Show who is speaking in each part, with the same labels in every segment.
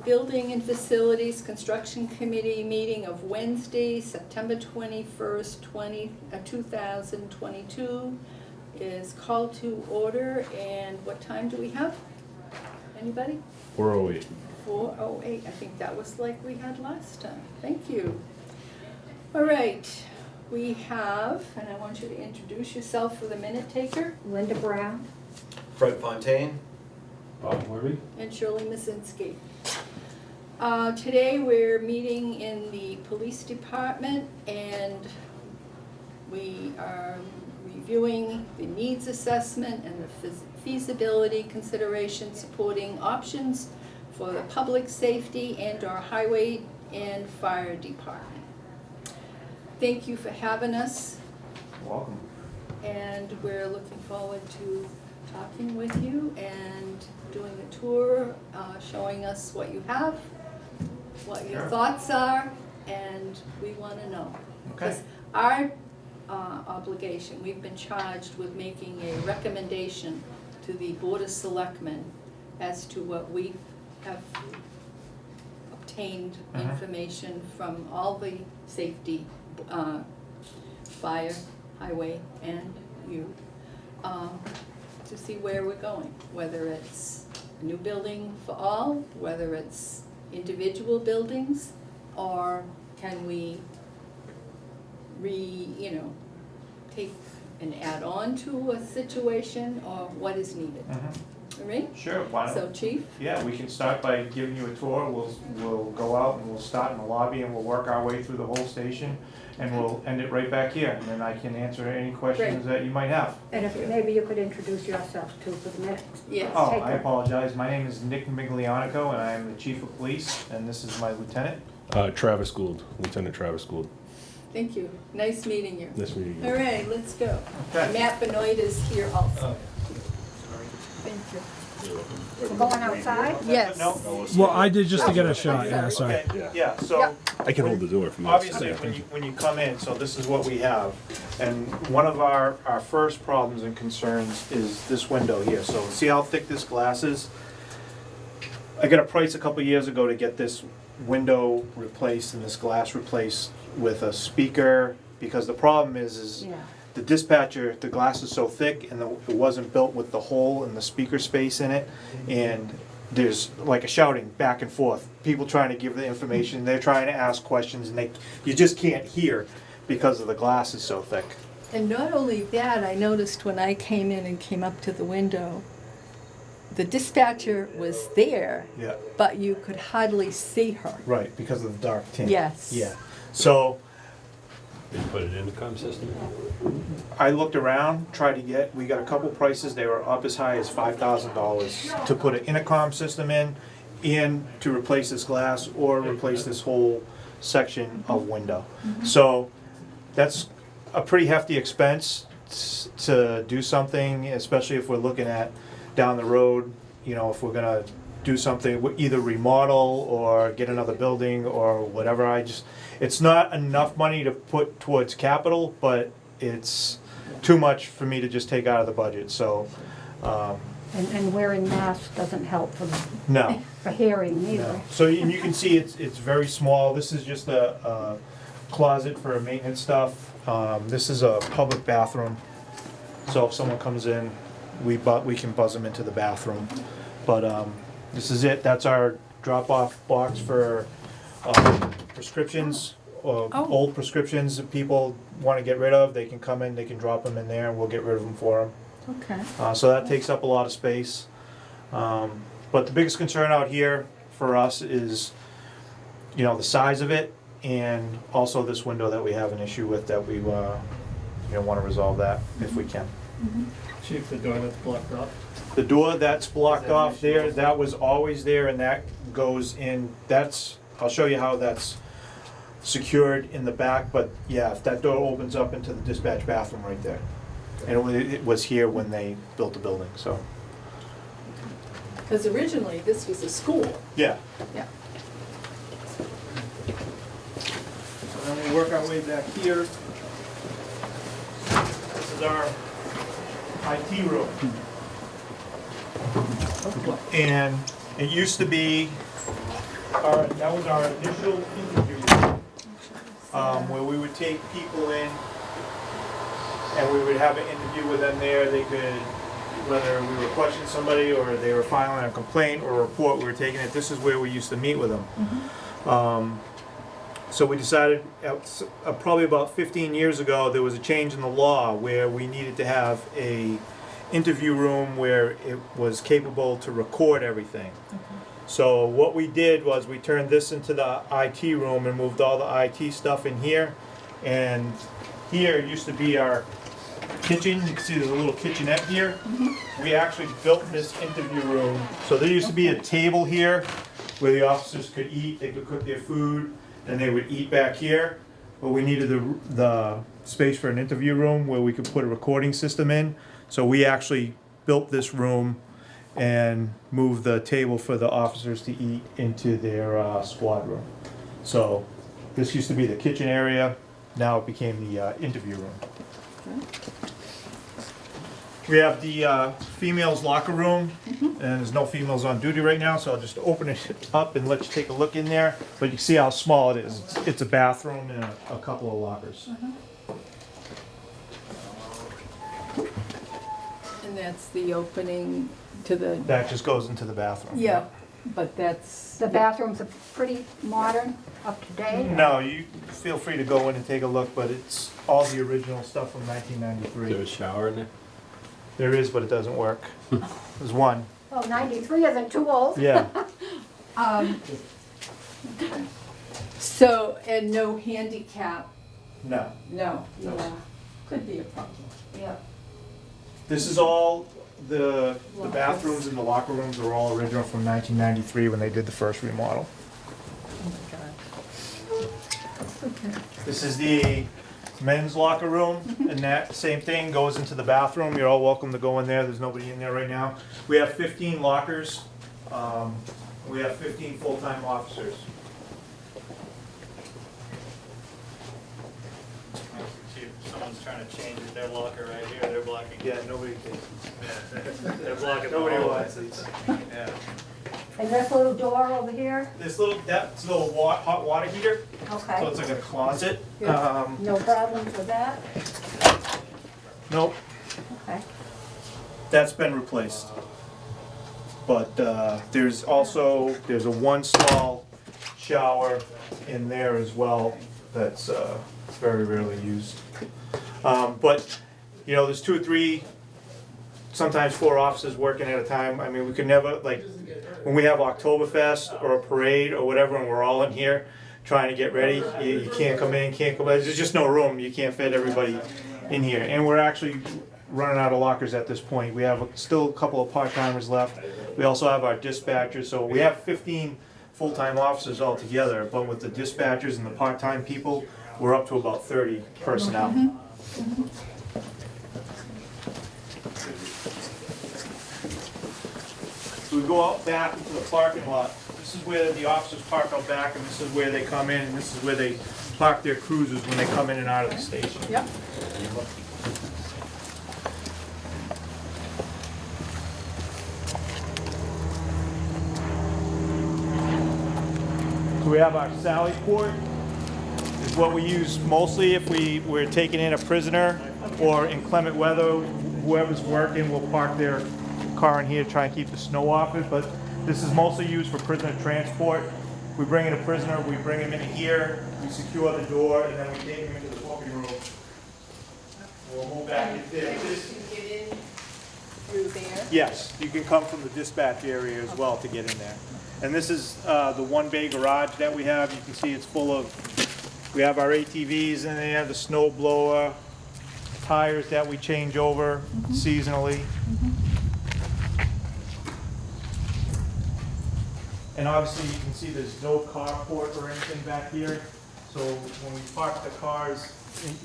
Speaker 1: Building and Facilities Construction Committee meeting of Wednesday, September 21st, 2022 is called to order. And what time do we have? Anybody?
Speaker 2: 4:08.
Speaker 1: 4:08. I think that was like we had last time. Thank you. All right. We have, and I want you to introduce yourself for the minute taker,
Speaker 3: Linda Brown.
Speaker 4: Fred Fontaine.
Speaker 2: Bob Worby?
Speaker 1: and Shirley Masinski. Today we're meeting in the police department and we are reviewing the needs assessment and the feasibility consideration supporting options for the public safety and our highway and fire department. Thank you for having us,
Speaker 4: Welcome.
Speaker 1: and we're looking forward to talking with you and doing a tour, showing us what you have, what your
Speaker 4: Sure.
Speaker 1: thoughts are, and we want to know.
Speaker 4: Okay.
Speaker 1: Because our obligation, we've been charged with making a recommendation to the Board of Selectmen as to what we have obtained information from all the safety, fire, highway, and you, to see where we're going, whether it's a new building for all, whether it's individual buildings, or can we take and add on to a situation, or what is needed. All right?
Speaker 5: Sure, why
Speaker 1: So
Speaker 5: not?
Speaker 1: Chief?
Speaker 5: Yeah, we can start by giving you a tour. We'll go out and we'll start in the lobby and we'll work our way through the whole station. And we'll end it right back here, and then I can answer any questions that you might have.
Speaker 3: And if maybe you could introduce yourself too for the minute.
Speaker 1: Yes.
Speaker 5: Oh,
Speaker 3: Take
Speaker 5: I
Speaker 3: it.
Speaker 5: apologize. My name is Nick Miglianico, and I am the Chief of Police, and this is my lieutenant.
Speaker 2: Travis Gould, Lieutenant Travis Gould.
Speaker 1: Thank you. Nice meeting you.
Speaker 2: Nice meeting you.
Speaker 1: All right, let's go.
Speaker 5: Okay.
Speaker 1: Matt Benoit is here also. Thank you.
Speaker 3: We're going outside?
Speaker 1: Yes.
Speaker 5: No?
Speaker 6: Well, I did just to get a shot, yeah, sorry.
Speaker 5: Okay, yeah, so.
Speaker 1: Yeah.
Speaker 2: I can hold the door if you want.
Speaker 5: Obviously, when you come in, so this is what we have. And one of our first problems and concerns is this window here. So see how thick this glass is? I got a price a couple years ago to get this window replaced and this glass replaced with a speaker, because the problem is
Speaker 3: Yeah.
Speaker 5: the dispatcher, the glass is so thick and it wasn't built with the hole in the speaker space in it. And there's like a shouting back and forth. People trying to give the information, they're trying to ask questions, and you just can't hear because of the glass is so thick.
Speaker 1: And not only that, I noticed when I came in and came up to the window, the dispatcher was there,
Speaker 5: Yeah.
Speaker 1: but you could hardly see her.
Speaker 5: Right, because of the dark tint.
Speaker 1: Yes.
Speaker 5: Yeah. So
Speaker 2: Did you put it in the Intercom System?
Speaker 5: I looked around, we got a couple prices, they were up as high as $5,000 to put an intercom system in and to replace this glass or replace this whole section of window. So that's a pretty hefty expense to do something, especially if we're looking at down the road, if we're gonna do something, either remodel or get another building or whatever. It's not enough money to put towards capital, but it's too much for me to just take out of the budget, so,
Speaker 3: And wearing masks doesn't help
Speaker 5: no.
Speaker 3: for hearing either.
Speaker 5: No. So and you can see it's very small. This is just a closet for maintenance stuff. This is a public bathroom, so if someone comes in, we can buzz them into the bathroom. But this is it. That's our drop-off box for prescriptions, old prescriptions that people want to get rid of. They can come in, they can drop them in there, and we'll get rid of them for them.
Speaker 1: Okay.
Speaker 5: So that takes up a lot of space. But the biggest concern out here for us is, the size of it, and also this window that we have an issue with that we want to resolve that if we can.
Speaker 6: Chief, the door that's blocked off.
Speaker 5: The door that's blocked off there, that was always there, and that goes in, I'll show you how that's secured in the back, but yeah, if that door opens up into the dispatch bathroom right there. And it was here when they built the building, so.
Speaker 1: Because originally this was a school.
Speaker 5: Yeah.
Speaker 1: Yeah.
Speaker 5: So then we work our way back here. This is our IT room. And it used to be that was our initial interview room, where we would take people in and we would have an interview with them there. They could, whether we were questioning somebody or they were filing a complaint or a report, we were taking it. This is where we used to meet with them. So we decided, probably about 15 years ago, there was a change in the law where we needed to have a interview room where it was capable to record everything. So what we did was we turned this into the IT room and moved all the IT stuff in here. And here used to be our kitchen. You can see there's a little kitchenette here. We actually built this interview room. So there used to be a table here where the officers could eat, they could cook their food, and they would eat back here. But we needed the space for an interview room where we could put a recording system in. So we actually built this room and moved the table for the officers to eat into their squad room. So this used to be the kitchen area, now it became the interview room. We have the females locker room, and there's no females on duty right now, so I'll just open it up and let you take a look in there. But you can see how small it is. It's a bathroom and a couple of lockers.
Speaker 1: And that's the opening to the,
Speaker 5: That just goes into the bathroom.
Speaker 1: yeah, but that's.
Speaker 3: The bathrooms are pretty modern, up to date?
Speaker 5: No, you feel free to go in and take a look, but it's all the original stuff from
Speaker 2: Is there
Speaker 5: 1993.
Speaker 2: a shower in there?
Speaker 5: There is, but it doesn't work. There's one.
Speaker 3: Oh, 93 isn't too old.
Speaker 5: Yeah.
Speaker 1: So, and no handicap,
Speaker 5: No.
Speaker 1: no, yeah, could be a problem.
Speaker 3: Yeah.
Speaker 5: This is all, the bathrooms and the locker rooms are all original from 1993 when they did the first remodel.
Speaker 1: Oh my God. Okay.
Speaker 5: This is the men's locker room, and that same thing goes into the bathroom. You're all welcome to go in there. There's nobody in there right now. We have 15 lockers. We have 15 full-time officers.
Speaker 7: If someone's trying to change their locker right here, they're blocking.
Speaker 5: Yeah, nobody takes.
Speaker 7: They're blocking.
Speaker 5: Nobody
Speaker 7: the
Speaker 5: wants
Speaker 7: hallway.
Speaker 5: it.
Speaker 7: Yeah.
Speaker 3: And this little door over here?
Speaker 5: This little, that's a little hot water heater, so
Speaker 3: Okay.
Speaker 5: it's like a closet.
Speaker 3: No problems with that?
Speaker 5: Nope,
Speaker 3: Okay.
Speaker 5: that's been replaced. But there's a one small shower in there as well that's very rarely used. But, you know, there's 2 or 3, sometimes 4 officers working at a time. I mean, we could never, like, when we have Oktoberfest or a parade or whatever, and we're all in here trying to get ready, you can't come in, there's just no room, you can't fit everybody in here. And we're actually running out of lockers at this point. We have still a couple of part-timers left. We also have our dispatchers, so we have 15 full-time officers altogether, but with the dispatchers and the part-time people, we're up to about 30 personnel. So we go out back into the parking lot. This is where the officers park out back, and this is where they come in, and this is where they park their cruisers when they come in and out of the station.
Speaker 1: Yep.
Speaker 5: So we have our sally port, is what we use mostly if we're taking in a prisoner or inclement weather. Whoever's working will park their car in here to try and keep the snow off it, but this is mostly used for prisoner transport. We bring in a prisoner, we bring him in here, we secure the door, and then we take him into the booking room. We'll move back in there.
Speaker 1: You can get in through there.
Speaker 5: Yes, you can come from the dispatch area as well to get in there. And this is the one bay garage that we have. You can see it's full of, we have our ATVs in there, the snow blower, tires that we change over seasonally. And obviously you can see there's no carport or anything back here. So when we park the cars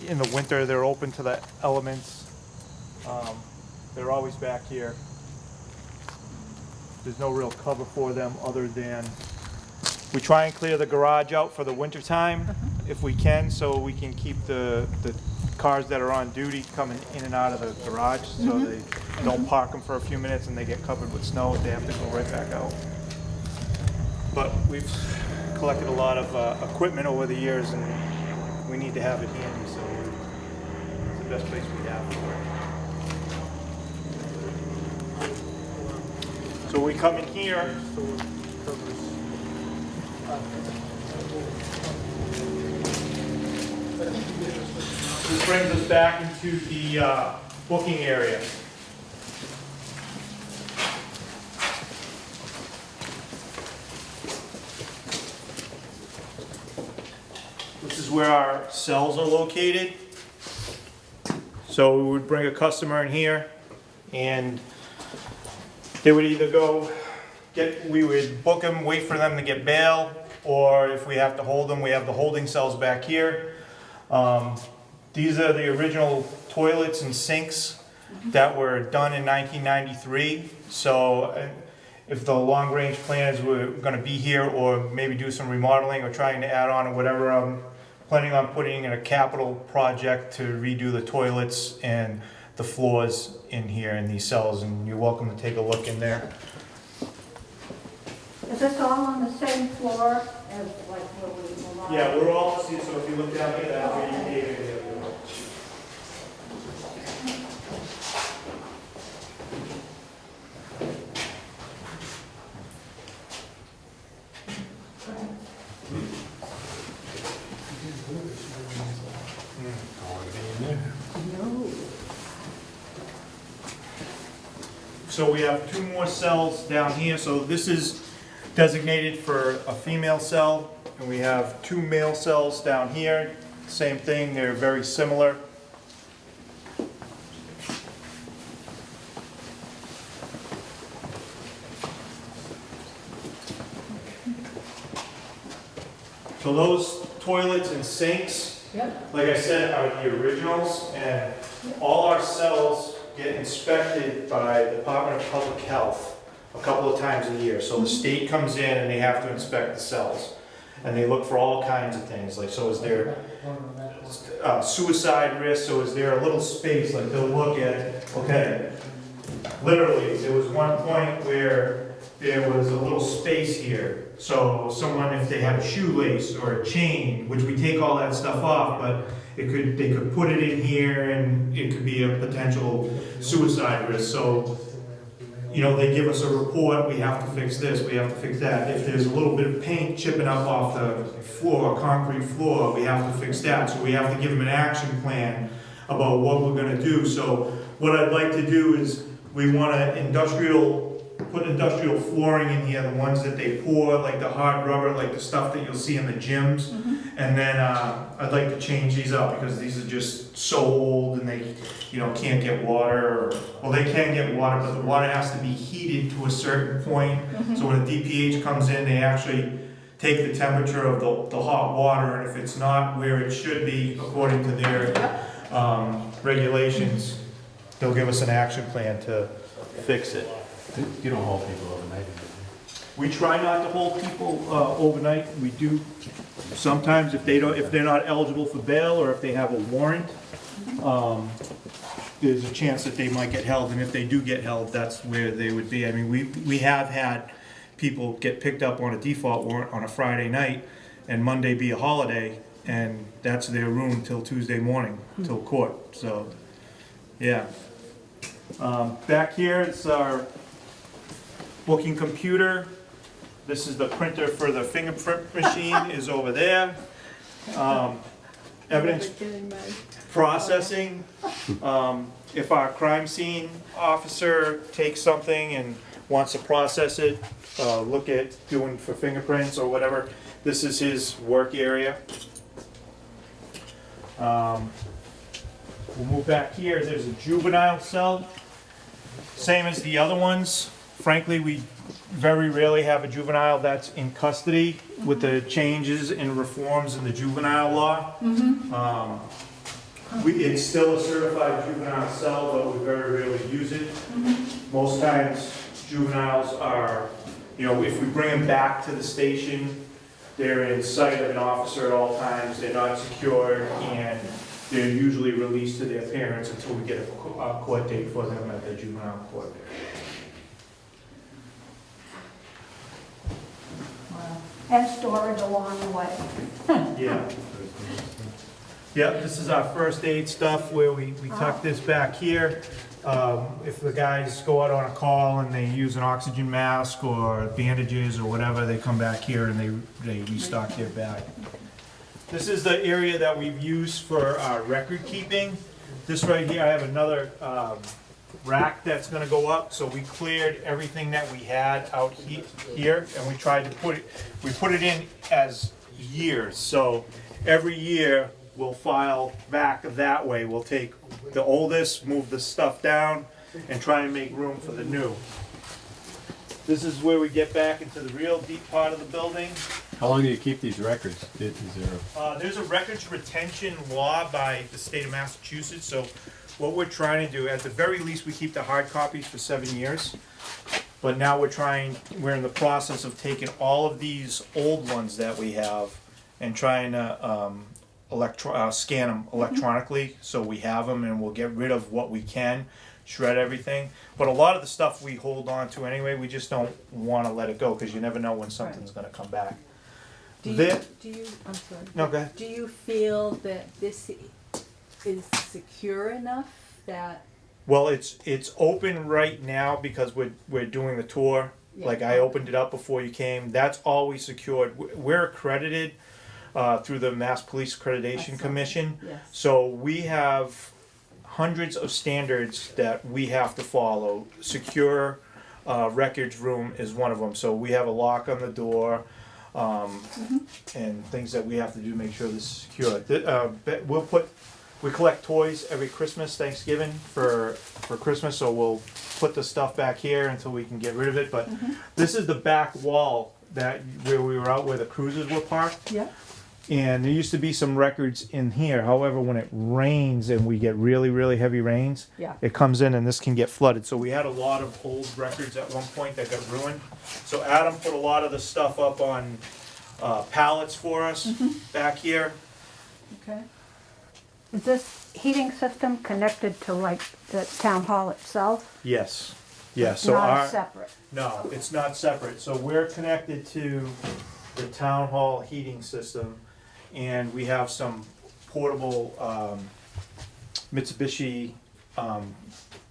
Speaker 5: in the winter, they're open to the elements. They're always back here. There's no real cover for them other than, we try and clear the garage out for the winter time if we can, so we can keep the cars that are on duty coming in and out of the garage, so they don't park them for a few minutes and they get covered with snow, they have to go right back out. But we've collected a lot of equipment over the years, and we need to have it handy, so it's the best place we have for it. So we come in here. This brings us back into the booking area. This is where our cells are located. So we would bring a customer in here, and they would either we would book them, wait for them to get bail, or if we have to hold them, we have the holding cells back here. These are the original toilets and sinks that were done in 1993. So if the long-range plans were going to be here, or maybe do some remodeling or trying to add on or whatever, I'm planning on putting in a capital project to redo the toilets and the floors in here in these cells, and you're welcome to take a look in there.
Speaker 3: Is this all on the same floor as like where we move on?
Speaker 5: Yeah, we're all, so if you look down here, that's where you came in here. So we have 2 more cells down here. So this is designated for a female cell, and we have 2 male cells down here. Same thing, they're very similar. So those toilets and sinks, like I said, are the originals, and all our cells get inspected by the Department of Public Health a couple of times a year. So the state comes in and they have to inspect the cells, and they look for all kinds of things, like, so is there suicide risk, so is there a little space, like they'll look at, okay, literally, there was one point where there was a little space here, so someone, if they had a shoelace or a chain, which we take all that stuff off, but they could put it in here and it could be a potential suicide risk. So, you know, they give us a report, we have to fix this, we have to fix that. If there's a little bit of paint chipping up off the floor, concrete floor, we have to fix that. So we have to give them an action plan about what we're gonna do. So what I'd like to do is, we wanna put industrial flooring in here, the ones that they pour, like the hard rubber, like the stuff that you'll see in the gyms. And then I'd like to change these up, because these are just so old and they, you know, can't get water. Well, they can get water, but the water has to be heated to a certain point. So when the DPH comes in, they actually take the temperature of the hot water, and if it's not where it should be according to their regulations, they'll give us an action plan to fix it.
Speaker 2: You don't hold people overnight.
Speaker 5: We try not to hold people overnight. We do sometimes, if they're not eligible for bail, or if they have a warrant, there's a chance that they might get held, and if they do get held, that's where they would be. I mean, we have had people get picked up on a default warrant on a Friday night, and Monday be a holiday, and that's their room till Tuesday morning, till court. So, yeah. Back here, it's our booking computer. This is the printer for the fingerprint machine is over there. Evidence processing. If our crime scene officer takes something and wants to process it, look at doing for fingerprints or whatever, this is his work area. We'll move back here. There's a juvenile cell. Same as the other ones. Frankly, we very rarely have a juvenile that's in custody with the changes and reforms in the juvenile law. It's still a certified juvenile cell, but we very rarely use it. Most times, juveniles are, you know, if we bring them back to the station, they're in sight of an officer at all times, they're not secured, and they're usually released to their parents until we get a court date for them at the juvenile court.
Speaker 3: And storage along the way.
Speaker 5: Yeah. Yep, this is our first aid stuff where we tuck this back here. If the guys go out on a call and they use an oxygen mask or bandages or whatever, they come back here and they restock their bag. This is the area that we've used for our record keeping. This right here, I have another rack that's gonna go up, so we cleared everything that we had out here, and we tried to we put it in as years, so every year we'll file back that way. We'll take the oldest, move the stuff down, and try and make room for the new. This is where we get back into the real deep part of the building.
Speaker 2: How long do you keep these records? Is there
Speaker 5: There's a records retention law by the state of Massachusetts, so what we're trying to do, at the very least, we keep the hard copies for 7 years. But now we're in the process of taking all of these old ones that we have and trying to scan them electronically, so we have them, and we'll get rid of what we can, shred everything. But a lot of the stuff we hold on to anyway, we just don't want to let it go, because you never know when something's going to come back.
Speaker 1: Do you,
Speaker 5: There-
Speaker 1: I'm sorry.
Speaker 5: No, go ahead.
Speaker 1: Do you feel that this is secure enough that,
Speaker 5: Well, it's open right now because we're doing the tour.
Speaker 1: Yeah.
Speaker 5: Like I opened it up before you came. That's always secured. We're accredited through the Mass Police Accreditation Commission.
Speaker 1: yes,
Speaker 5: So we have hundreds of standards that we have to follow. Secure records room is one of them. So we have a lock on the door. And things that we have to do to make sure this is secure. We collect toys every Christmas, Thanksgiving for Christmas, so we'll put the stuff back here until we can get rid of it. But this is the back wall where we were out where the cruisers were parked.
Speaker 1: yeah,
Speaker 5: And there used to be some records in here. However, when it rains and we get really, really heavy rains,
Speaker 1: yeah.
Speaker 5: it comes in and this can get flooded. So we had a lot of old records at one point that got ruined. So Adam put a lot of the stuff up on pallets for us back here.
Speaker 1: Okay.
Speaker 3: Is this heating system connected to like the town hall itself?
Speaker 5: Yes. Yeah. So
Speaker 3: Not separate?
Speaker 5: no, it's not separate. So we're connected to the town hall heating system, and we have some portable Mitsubishi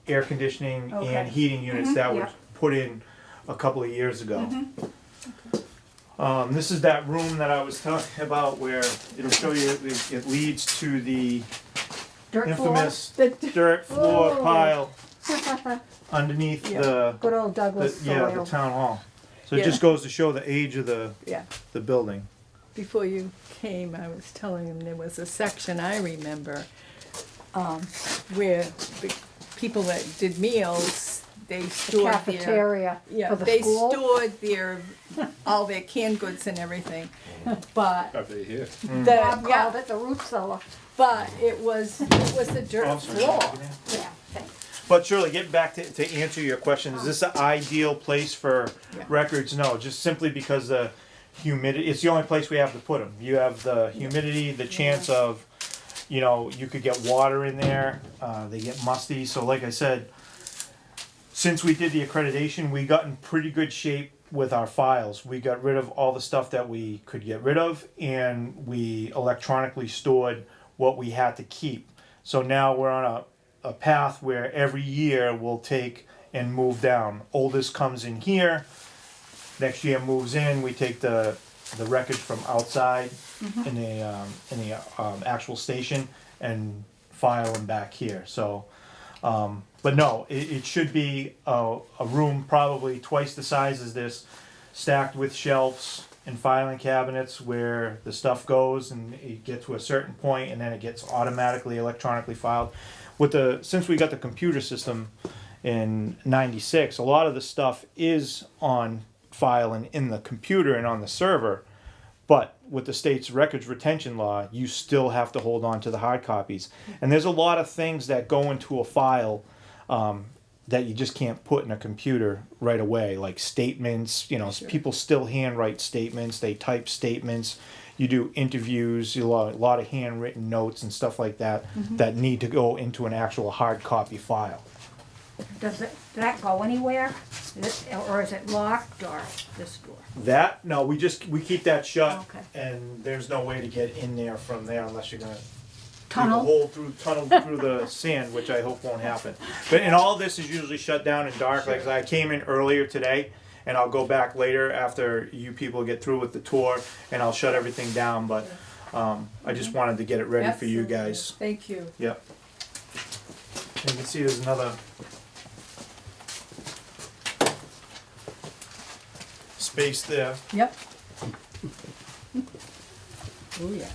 Speaker 5: air conditioning
Speaker 3: Okay.
Speaker 5: and heating units that were
Speaker 3: yeah.
Speaker 5: put in a couple of years ago. This is that room that I was talking about where it'll show you, it leads to the
Speaker 3: Dirt floor?
Speaker 5: infamous dirt floor
Speaker 3: Oh.
Speaker 5: pile underneath the
Speaker 3: Good old Douglas
Speaker 5: yeah, the
Speaker 3: soil.
Speaker 5: town hall. So it
Speaker 1: Yeah.
Speaker 5: just goes to show the age of
Speaker 1: Yeah.
Speaker 5: the building.
Speaker 1: Before you came, I was telling him there was a section I remember where the people that did meals, they
Speaker 3: The
Speaker 1: stored their,
Speaker 3: cafeteria
Speaker 1: yeah,
Speaker 3: for the
Speaker 1: they
Speaker 3: school?
Speaker 1: stored all their canned goods and everything. But
Speaker 2: are they here?
Speaker 5: Mm.
Speaker 3: Bob
Speaker 1: the,
Speaker 3: called
Speaker 1: yeah,
Speaker 3: it the root cellar.
Speaker 1: but it was the dirt
Speaker 5: Oh, I'm sorry.
Speaker 1: floor.
Speaker 3: Yeah, thanks.
Speaker 5: But Shirley, getting back to answer your question, is this an ideal place for
Speaker 1: Yeah.
Speaker 5: records? No, just simply because the humidity, it's the only place we have to put them. You have the humidity, the chance of, you could get water in there, they get musty. So like I said, since we did the accreditation, we got in pretty good shape with our files. We got rid of all the stuff that we could get rid of, and we electronically stored what we had to keep. So now we're on a path where every year we'll take and move down. Oldest comes in here, next year moves in, we take the records from outside in the actual station and file them back here. So, but no, it should be a room probably twice the size as this, stacked with shelves and filing cabinets where the stuff goes and it gets to a certain point and then it gets automatically electronically filed. Since we got the computer system in '96, a lot of the stuff is on file and in the computer and on the server. But with the state's records retention law, you still have to hold on to the hard copies. And there's a lot of things that go into a file that you just can't put in a computer right away, like statements. People still handwrite statements, they type statements. You do interviews, a lot of handwritten notes and stuff like that that need to go into an actual hard copy file.
Speaker 3: Does that go anywhere? Or is it locked, or this door?
Speaker 5: That, no, we keep that shut,
Speaker 3: Okay.
Speaker 5: and there's no way to get in there from there unless you're gonna
Speaker 3: Tunnel?
Speaker 5: tunnel through the sand, which I hope won't happen. But, and all this is usually shut down and dark, like I came in earlier today, and I'll go back later after you people get through with the tour, and I'll shut everything down, but, I just wanted to get it ready for you
Speaker 1: Absolutely.
Speaker 5: guys.
Speaker 1: Thank you.
Speaker 5: Yep. And you can see there's another space there.
Speaker 1: Yep. Oh, yeah.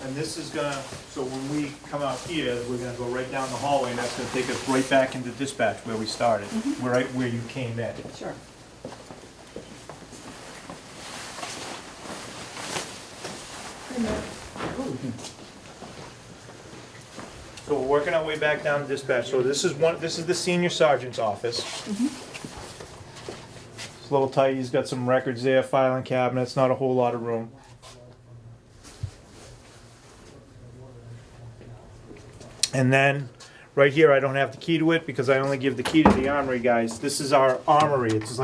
Speaker 5: And this is gonna, so when we come out here, we're gonna go right down the hallway, and that's gonna take us right back into dispatch where we started. We're right where you came in.
Speaker 1: Sure.
Speaker 5: So we're working our way back down to dispatch. So this is the senior sergeant's office. It's a little tight, he's got some records there, filing cabinets, not a whole lot of room. And then, right here, I don't have the key to it because I only give the key to the armory guys. This is our armory. It's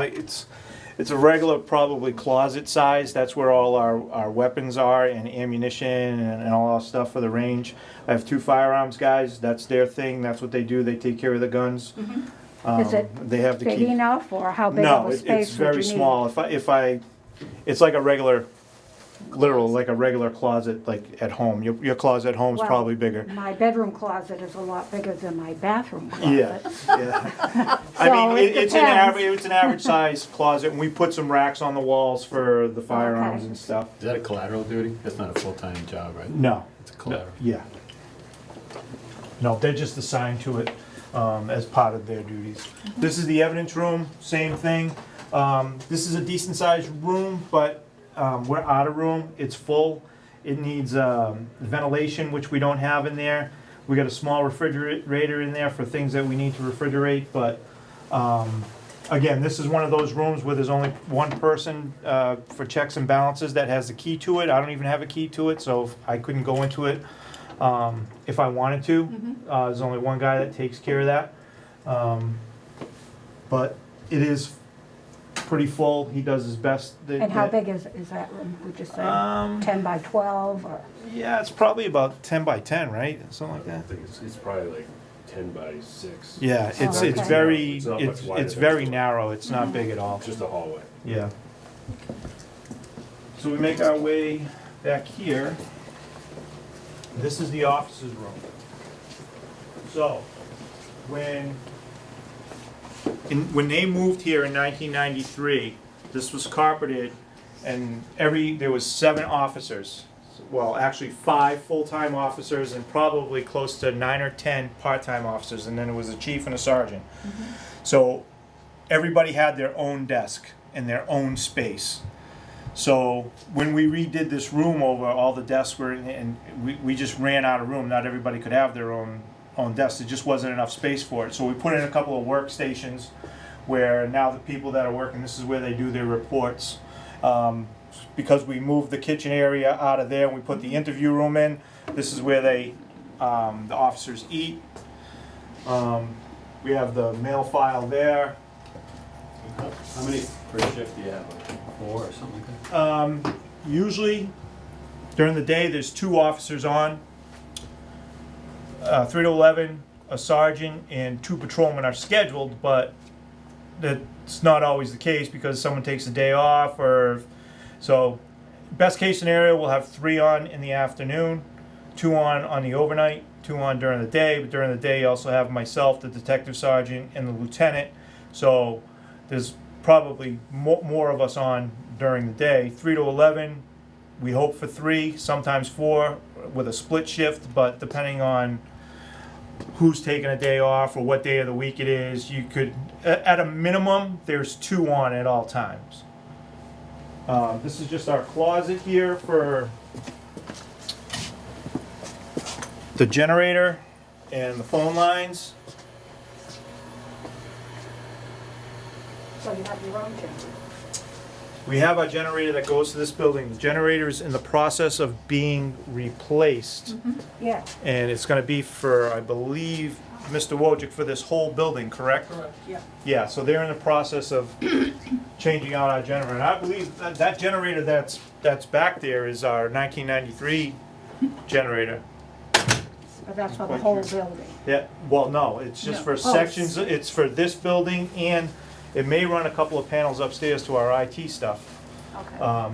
Speaker 5: a regular, probably closet size. That's where all our weapons are and ammunition and all our stuff for the range. I have 2 firearms guys. That's their thing. That's what they do. They take care of the guns.
Speaker 3: Is it
Speaker 5: They have the
Speaker 3: big
Speaker 5: key.
Speaker 3: enough, or how big
Speaker 5: No,
Speaker 3: of a
Speaker 5: it's
Speaker 3: space would
Speaker 5: very
Speaker 3: you need?
Speaker 5: small. It's like a regular, literal, like a regular closet, like at home. Your closet at home's
Speaker 3: Well,
Speaker 5: probably bigger.
Speaker 3: My bedroom closet is a lot bigger than my bathroom
Speaker 5: Yeah,
Speaker 3: closet.
Speaker 5: yeah. I
Speaker 3: So
Speaker 5: mean,
Speaker 3: it
Speaker 5: it's an
Speaker 3: depends.
Speaker 5: average, it's an average size closet, and we put some racks on the walls for the firearms
Speaker 3: Okay.
Speaker 5: and stuff.
Speaker 2: Is that a collateral duty? That's not a full-time job, right?
Speaker 5: No,
Speaker 2: It's a collateral.
Speaker 5: yeah. No, they're just assigned to it, as part of their duties. This is the evidence room, same thing. This is a decent sized room, but, we're out of room, it's full. It needs, ventilation, which we don't have in there. We got a small refrigerator in there for things that we need to refrigerate, but, again, this is one of those rooms where there's only one person, for checks and balances that has the key to it. I don't even have a key to it, so I couldn't go into it, if I wanted to. There's only one guy that takes care of that. But it is pretty full. He does his best.
Speaker 3: And how big is that room, would you say? 10 by 12, or?
Speaker 5: Yeah, it's probably about 10 by 10, right? Something like
Speaker 8: I
Speaker 5: that.
Speaker 8: think it's probably like 10 by 6.
Speaker 5: Yeah, it's
Speaker 3: okay.
Speaker 5: it's very
Speaker 8: It's not much wider
Speaker 5: it's
Speaker 8: than
Speaker 5: very
Speaker 8: this.
Speaker 5: narrow. It's not big at all.
Speaker 8: It's just a hallway.
Speaker 5: Yeah. So we make our way back here. This is the officer's room. So, when they moved here in 1993, this was carpeted, and there was 7 officers. Well, actually 5 full-time officers and probably close to 9 or 10 part-time officers, and then it was a chief and a sergeant. So everybody had their own desk and their own space. So when we redid this room over, all the desks were, and we just ran out of room. Not everybody could have their own desks. There just wasn't enough space for it. So we put in a couple of workstations where now the people that are working, this is where they do their reports. Because we moved the kitchen area out of there and we put the interview room in, this is where the officers eat. We have the mail file there.
Speaker 2: How many per shift do you have? Like 4 or something like that?
Speaker 5: Usually, during the day, there's 2 officers on. 3 to 11, a sergeant, and 2 patrolmen are scheduled, but that's not always the case because someone takes a day off or... So, best case scenario, we'll have 3 on in the afternoon, 2 on the overnight, 2 on during the day, but during the day you also have myself, the detective sergeant, and the lieutenant. So, there's probably more of us on during the day. 3 to 11, we hope for 3, sometimes 4 with a split shift, but depending on who's taking a day off or what day of the week it is, you could, at a minimum, there's 2 on at all times. This is just our closet here for the generator and the phone lines.
Speaker 3: So you have your own chamber?
Speaker 5: We have our generator that goes to this building. The generator is in the process of being replaced.
Speaker 3: Yeah,
Speaker 5: And it's gonna be for, I believe, Mr. Wojcik, for this whole building, correct?
Speaker 6: Yeah.
Speaker 5: Yeah, so they're in the process of changing out our generator. And I believe that generator that's back there is our 1993 generator.
Speaker 3: but that's for the whole building.
Speaker 5: Yeah, well, no, it's just for
Speaker 1: No.
Speaker 5: sections, it's for this building, and it may run a couple of panels upstairs to our IT stuff.
Speaker 3: Okay.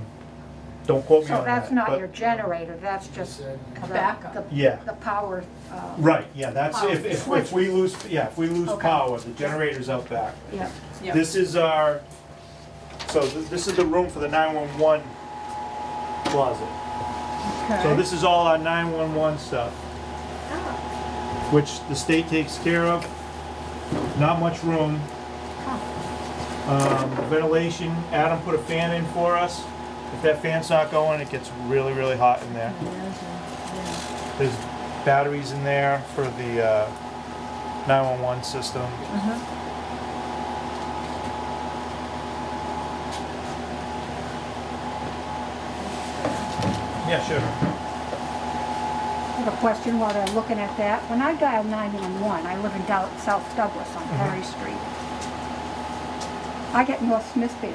Speaker 5: Don't quote me
Speaker 3: So
Speaker 5: on that.
Speaker 3: that's not
Speaker 5: but-
Speaker 3: your generator, that's just the
Speaker 1: backup.
Speaker 5: Yeah.
Speaker 3: The power.
Speaker 5: Right, yeah, that's,
Speaker 3: Power
Speaker 5: if we lose, if we lose
Speaker 3: Okay.
Speaker 5: power, the generator's out back.
Speaker 3: Yeah.
Speaker 1: Yeah.
Speaker 5: This is our, so this is the room for the 911 closet. So
Speaker 3: Okay.
Speaker 5: this is all our 911 stuff, which the state takes care of. Not much room. Ventilation, Adam put a fan in for us. If that fan's not going, it gets really, really hot in there. There's batteries in there for the 911 system. Yeah, sure.
Speaker 3: I have a question while they're looking at that. When I dial 911, I live in South Douglas on Perry Street. I get North Smithfield.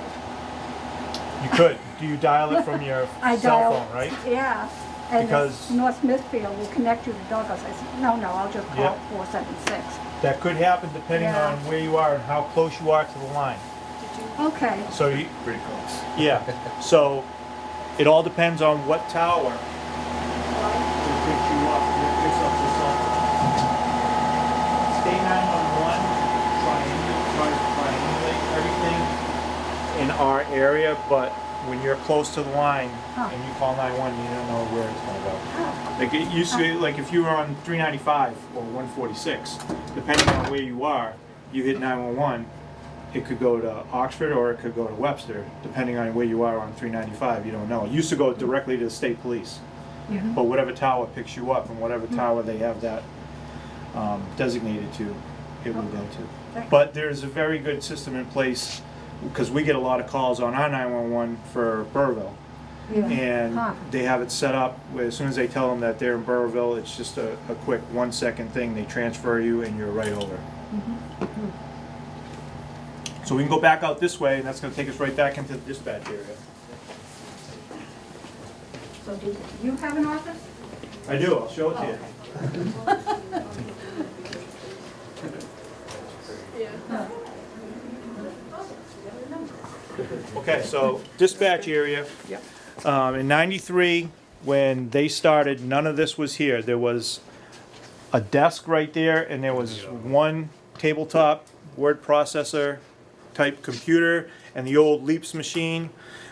Speaker 5: You could. Do you dial it from your
Speaker 3: I
Speaker 5: cell
Speaker 3: dial,
Speaker 5: phone, right?
Speaker 3: Yeah. And
Speaker 5: Because-
Speaker 3: North Smithfield will connect you to Douglas. I said, no, I'll just call
Speaker 5: Yep.
Speaker 3: 476.
Speaker 5: That could happen depending
Speaker 3: Yeah.
Speaker 5: on where you are and how close you are to the line.
Speaker 3: Okay.
Speaker 5: So you,
Speaker 4: Pretty close.
Speaker 5: yeah, so it all depends on what tower will pick you up, picks up the cell phone. State 911 tries to triangulate everything in our area, but when you're close to the line
Speaker 3: Huh.
Speaker 5: and you call 911, you don't know where it's gonna go. Like it used to be, like if you were on 395 or 146, depending on where you are, you hit 911, it could go to Oxford or it could go to Webster, depending on where you are on 395, you don't know. It used to go directly to the state police. But whatever tower picks you up and whatever tower they have that designated to, it will go to. But there's a very good system in place, because we get a lot of calls on our 911 for Burrville. And
Speaker 3: Huh.
Speaker 5: they have it set up where as soon as they tell them that they're in Burrville, it's just a quick 1 second thing. They transfer you and you're right over. So we can go back out this way, and that's gonna take us right back into the dispatch area.
Speaker 3: So do you have an office?
Speaker 5: I do, I'll show it to you. Okay, so dispatch area. In '93, when they started, none of this was here. There was a desk right there, and there was one tabletop word processor type computer, and the old Leaps machine,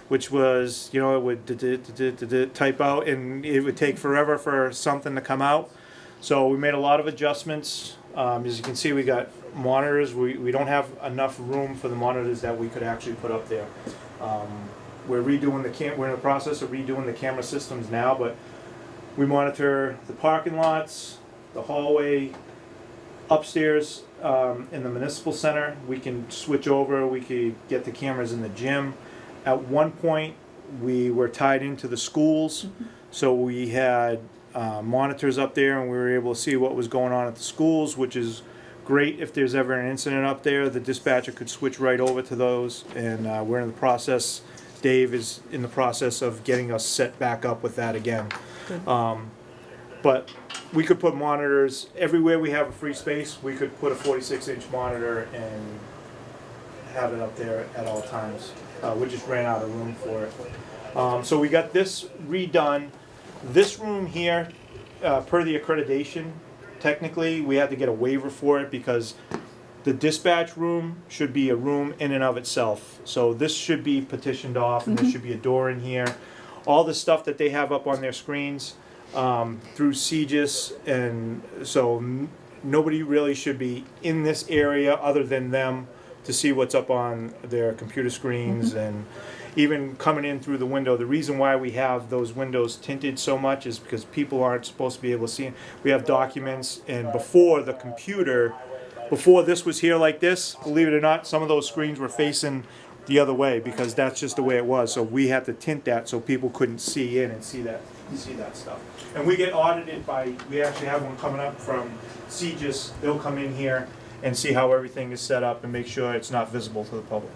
Speaker 5: which was, you know, it would type out, and it would take forever for something to come out. So we made a lot of adjustments. As you can see, we got monitors. We don't have enough room for the monitors that we could actually put up there. We're redoing we're in the process of redoing the camera systems now, but we monitor the parking lots, the hallway, upstairs in the municipal center. We can switch over. We could get the cameras in the gym. At one point, we were tied into the schools, so we had monitors up there, and we were able to see what was going on at the schools, which is great. If there's ever an incident up there, the dispatcher could switch right over to those, and we're in the process. Dave is in the process of getting us set back up with that again. But we could put monitors everywhere we have a free space. We could put a 46-inch monitor and have it up there at all times. We just ran out of room for it. So we got this redone. This room here, per the accreditation, technically we had to get a waiver for it because the dispatch room should be a room in and of itself. So this should be petitioned off, and there should be a door in here. All the stuff that they have up on their screens through CGIS, and so nobody really should be in this area other than them to see what's up on their computer screens, and even coming in through the window. The reason why we have those windows tinted so much is because people aren't supposed to be able to see. We have documents, and before this was here like this, believe it or not, some of those screens were facing the other way because that's just the way it was. So we had to tint that so people couldn't see in and see that stuff. And we get audited by, we actually have one coming up from CGIS. They'll come in here and see how everything is set up and make sure it's not visible to the public.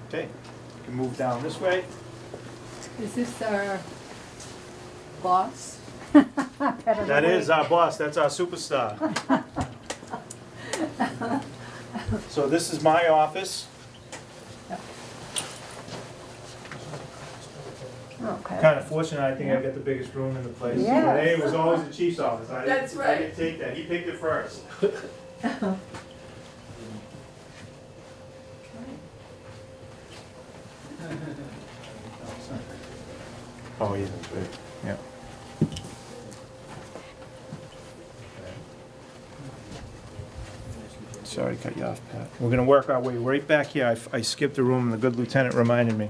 Speaker 5: Okay, you can move down this way.
Speaker 1: Is this our boss?
Speaker 5: That is our boss, that's our superstar. So this is my office.
Speaker 3: Okay.
Speaker 5: Kind of fortunate, I think I got the biggest room in the place.
Speaker 3: Yes.
Speaker 5: But hey, it was always the chief's office.
Speaker 1: That's right.
Speaker 5: I didn't take that, he picked it first. Oh, yeah, yeah. Sorry to cut you off, Pat. We're gonna work our way right back here. I skipped a room and the good lieutenant reminded me.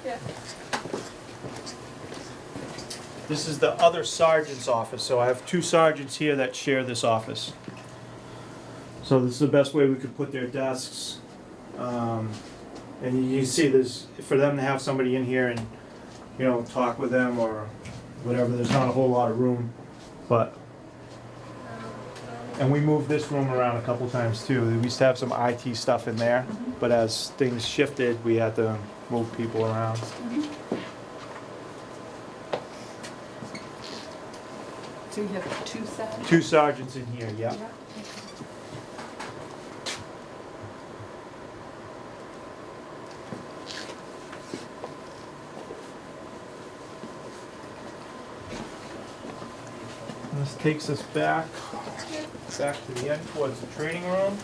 Speaker 1: Yeah.
Speaker 5: This is the other sergeant's office, so I have two sergeants here that share this office. So this is the best way we could put their desks. And you see there's, for them to have somebody in here and, you know, talk with them or whatever, there's not a whole lot of room, but. And we moved this room around a couple times too. We used to have some IT stuff in there, but as things shifted, we had to move people around.
Speaker 1: So you have two sides?
Speaker 5: Two sergeants in here, yeah. And this takes us back to the end towards the training room.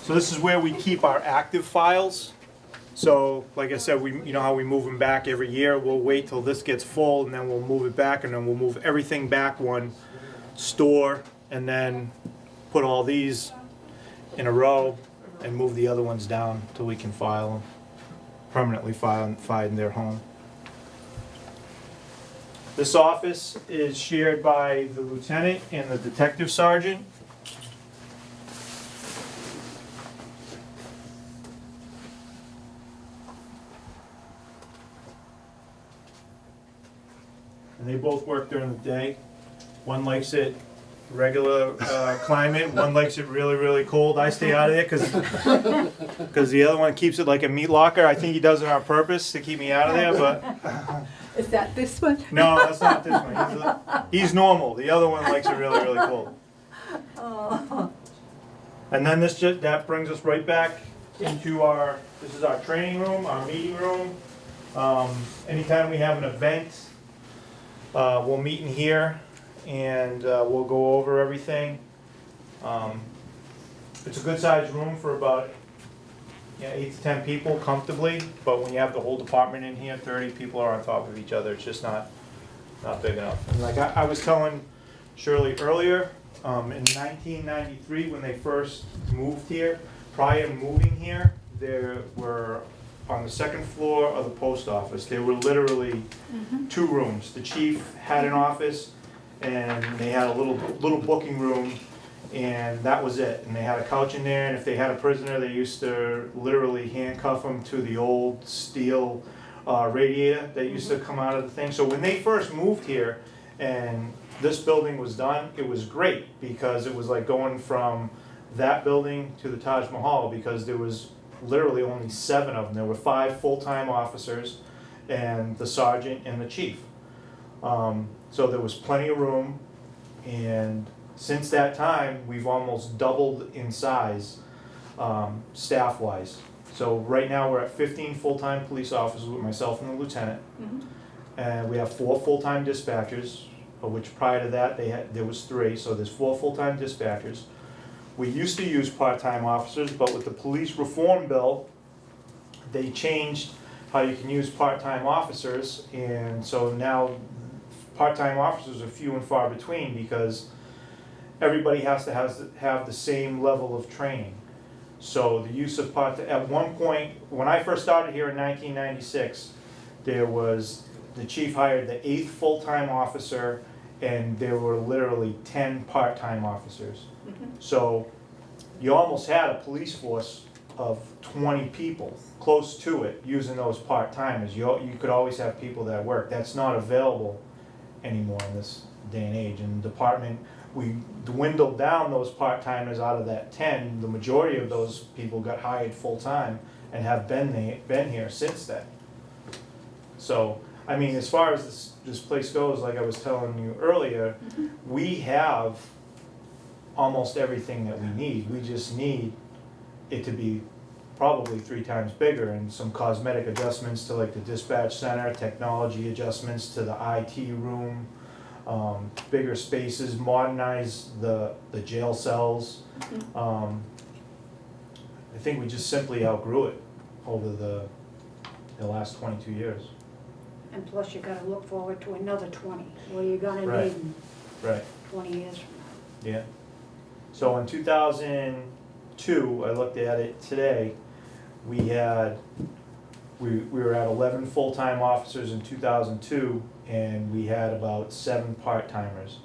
Speaker 5: So this is where we keep our active files. So, like I said, you know how we move them back every year. We'll wait till this gets full, and then we'll move it back, and then we'll move everything back one store, and then put all these in a row, and move the other ones down till we can file them, permanently find their home. This office is shared by the lieutenant and the detective sergeant. And they both work during the day. One likes it regular climate, one likes it really, really cold. I stay out of there because the other one keeps it like a meat locker. I think he does it on purpose to keep me out of there, but
Speaker 1: Is that this one?
Speaker 5: no, that's not this one. He's normal. The other one likes it really, really cold.
Speaker 1: Oh.
Speaker 5: And then that brings us right back into this is our training room, our meeting room. Anytime we have an event, we'll meet in here and we'll go over everything. It's a good sized room for about 8 to 10 people comfortably, but when you have the whole department in here, 30 people are on top of each other, it's just not big enough. And like I was telling Shirley earlier, in 1993 when they first moved here, prior to moving here, there were on the second floor of the post office, there were literally two rooms. The chief had an office and they had a little booking room, and that was it. And they had a couch in there, and if they had a prisoner, they used to literally handcuff them to the old steel radiator that used to come out of the thing. So when they first moved here and this building was done, it was great because it was like going from that building to the Taj Mahal, because there was literally only 7 of them. There were 5 full-time officers and the sergeant and the chief. So there was plenty of room, and since that time, we've almost doubled in size, staff-wise. So right now, we're at 15 full-time police officers with myself and the lieutenant. And we have 4 full-time dispatchers, of which prior to that, there was 3, so there's 4 full-time dispatchers. We used to use part-time officers, but with the police reform bill, they changed how you can use part-time officers, and so now part-time officers are few and far between because everybody has to have the same level of training. So the use of at one point, when I first started here in 1996, the chief hired the 8th full-time officer and there were literally 10 part-time officers.
Speaker 1: Mhm.
Speaker 5: So you almost had a police force of 20 people, close to it, using those part-timers. You could always have people that work. That's not available anymore in this day and age. And the department, we dwindled down those part-timers out of that 10. The majority of those people got hired full-time and have been here since then. So, I mean, as far as this place goes, like I was telling you earlier, we have almost everything that we need. We just need it to be probably 3 times bigger, and some cosmetic adjustments to like the dispatch center, technology adjustments to the IT room, bigger spaces, modernize the jail cells. I think we just simply outgrew it over the last 22 years.
Speaker 3: And plus you gotta look forward to another 20. What are you gonna
Speaker 5: Right.
Speaker 3: need in
Speaker 5: Right.
Speaker 3: 20 years from now?
Speaker 5: Yeah. So in 2002, I looked at it today, we were at 11 full-time officers in 2002, and we had about 7 part-timers.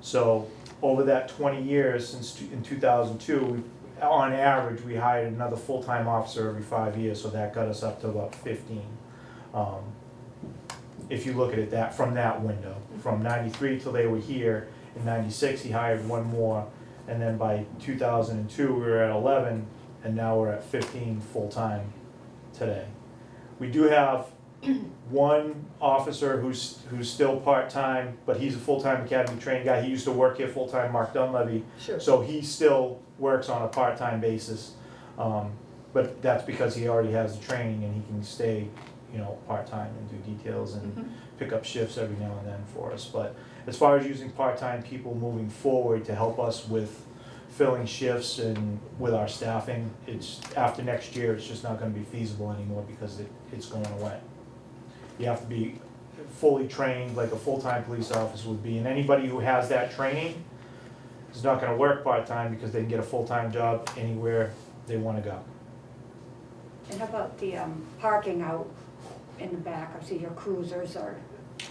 Speaker 5: So over that 20 years, in 2002, on average, we hired another full-time officer every 5 years, so that got us up to about 15. If you look at it from that window, from 93 till they were here, in 96 he hired 1 more, and then by 2002 we were at 11, and now we're at 15 full-time today. We do have 1 officer who's still part-time, but he's a full-time academy trained guy. He used to work here full-time, Mark Dunleavy,
Speaker 1: Sure.
Speaker 5: so he still works on a part-time basis. But that's because he already has the training and he can stay, part-time and do details and pick up shifts every now and then for us. But as far as using part-time people moving forward to help us with filling shifts and with our staffing, it's, after next year, it's just not gonna be feasible anymore because it's going away. You have to be fully trained like a full-time police officer would be, and anybody who has that training is not gonna work part-time because they can get a full-time job anywhere they wanna go.
Speaker 3: And how about the parking out in the back? I see your cruisers are.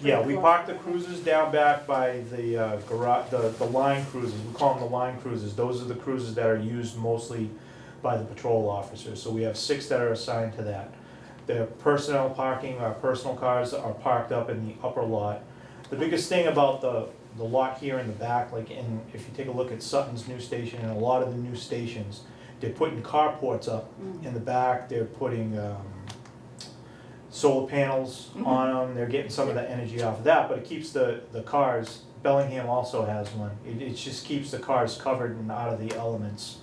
Speaker 5: Yeah, we park the cruisers down back by the garage, the line cruisers, we call them the line cruisers. Those are the cruisers that are used mostly by the patrol officers, so we have 6 that are assigned to that. The personnel parking, our personal cars are parked up in the upper lot. The biggest thing about the lot here in the back, if you take a look at Sutton's new station and a lot of the new stations, they're putting carports up in the back, they're putting solar panels on them, they're getting some of the energy off of that, but it keeps the cars, Bellingham also has one, it just keeps the cars covered and out of the elements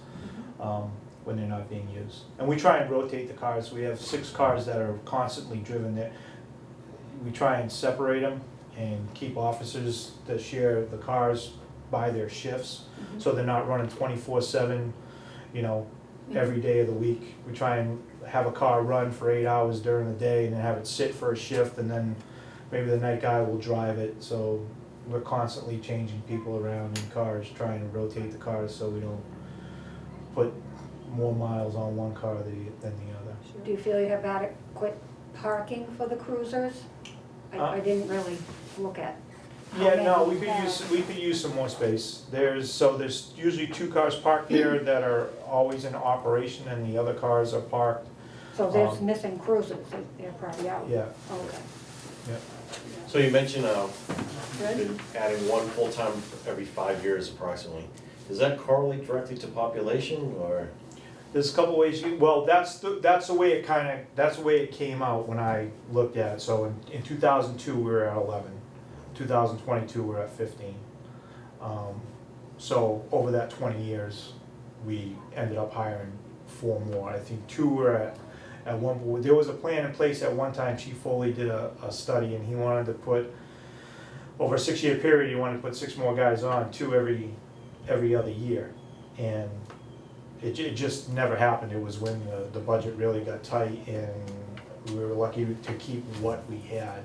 Speaker 5: when they're not being used. And we try and rotate the cars, we have 6 cars that are constantly driven there. We try and separate them and keep officers that share the cars by their shifts, so they're not running 24/7, every day of the week. We try and have a car run for 8 hours during the day and then have it sit for a shift, and then maybe the night guy will drive it. So we're constantly changing people around in cars, trying to rotate the cars so we don't put more miles on one car than the other.
Speaker 3: Do you feel you have adequate parking for the cruisers? I didn't really look at. how
Speaker 5: Yeah, no,
Speaker 3: many
Speaker 5: we
Speaker 3: you have.
Speaker 5: could use some more space. There's usually 2 cars parked there that are always in operation, and the other cars are parked.
Speaker 3: So there's missing cruisers, they're probably out.
Speaker 5: Yeah,
Speaker 3: Okay.
Speaker 4: So you mentioned
Speaker 1: Ready?
Speaker 4: adding 1 full-time every 5 years approximately. Does that correlate directly to population, or?
Speaker 5: there's a couple ways that's the way it came out when I looked at it. So in 2002, we were at 11. 2022, we're at 15. So over that 20 years, we ended up hiring 4 more. I think 2 were at one point. There was a plan in place at one time. Chief Foley did a study, and he wanted to put, over a 6-year period, he wanted to put 6 more guys on, 2 every other year. And it just never happened. It was when the budget really got tight, and we were lucky to keep what we had.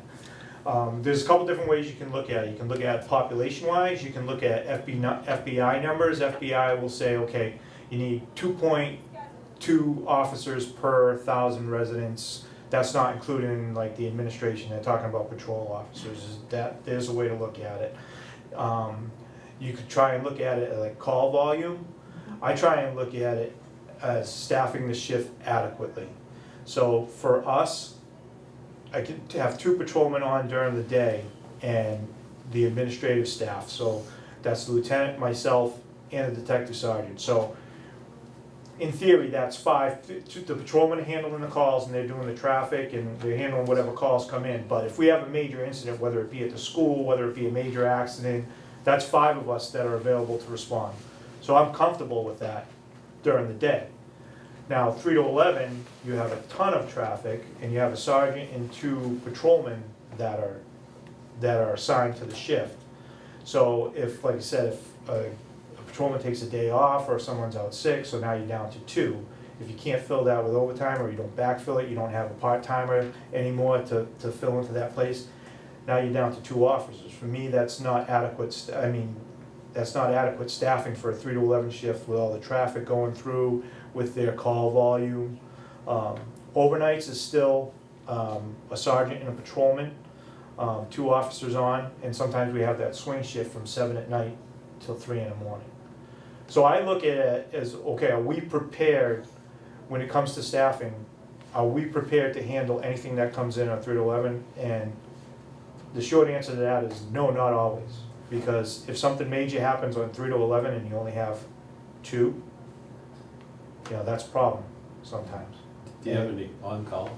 Speaker 5: There's a couple different ways you can look at it. You can look at population-wise, you can look at FBI numbers. FBI will say, okay, you need 2.2 officers per 1,000 residents. That's not including like the administration. They're talking about patrol officers. There's a way to look at it. You could try and look at it like call volume. I try and look at it as staffing the shift adequately. So for us, I could have 2 patrolmen on during the day and the administrative staff. So that's the lieutenant, myself, and the detective sergeant. So in theory, that's 5, the patrolmen are handling the calls and they're doing the traffic and they're handling whatever calls come in. But if we have a major incident, whether it be at the school, whether it be a major accident, that's 5 of us that are available to respond. So I'm comfortable with that during the day. Now, 3 to 11, you have a ton of traffic and you have a sergeant and 2 patrolmen that are assigned to the shift. So if, like I said, if a patrolman takes a day off or someone's out sick, so now you're down to 2. If you can't fill that with overtime or you don't backfill it, you don't have a part-timer anymore to fill into that place, now you're down to 2 officers. For me, that's not adequate, that's not adequate staffing for a 3 to 11 shift with all the traffic going through, with their call volume. Overnights is still a sergeant and a patrolman, 2 officers on, and sometimes we have that swing shift from 7 at night till 3 in the morning. So I look at it as, okay, are we prepared when it comes to staffing? Are we prepared to handle anything that comes in on 3 to 11? And the short answer to that is no, not always. Because if something major happens on 3 to 11 and you only have 2, that's a problem sometimes.
Speaker 2: Do you have any on-call?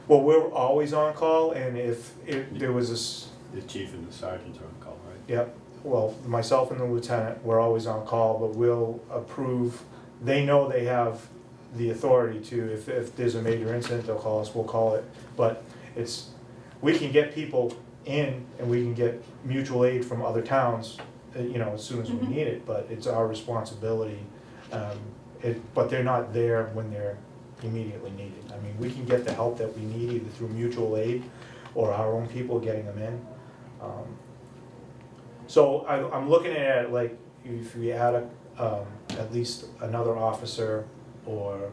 Speaker 5: Well, we're always on call, and if there was this,
Speaker 2: The chief and the sergeants are on call, right?
Speaker 5: yep, well, myself and the lieutenant, we're always on call, but we'll approve, they know they have the authority to, if there's a major incident, they'll call us, we'll call it. But we can get people in and we can get mutual aid from other towns, as soon as we need it, but it's our responsibility. But they're not there when they're immediately needed. I mean, we can get the help that we need either through mutual aid or our own people getting them in. So I'm looking at it like if we add at least another officer, or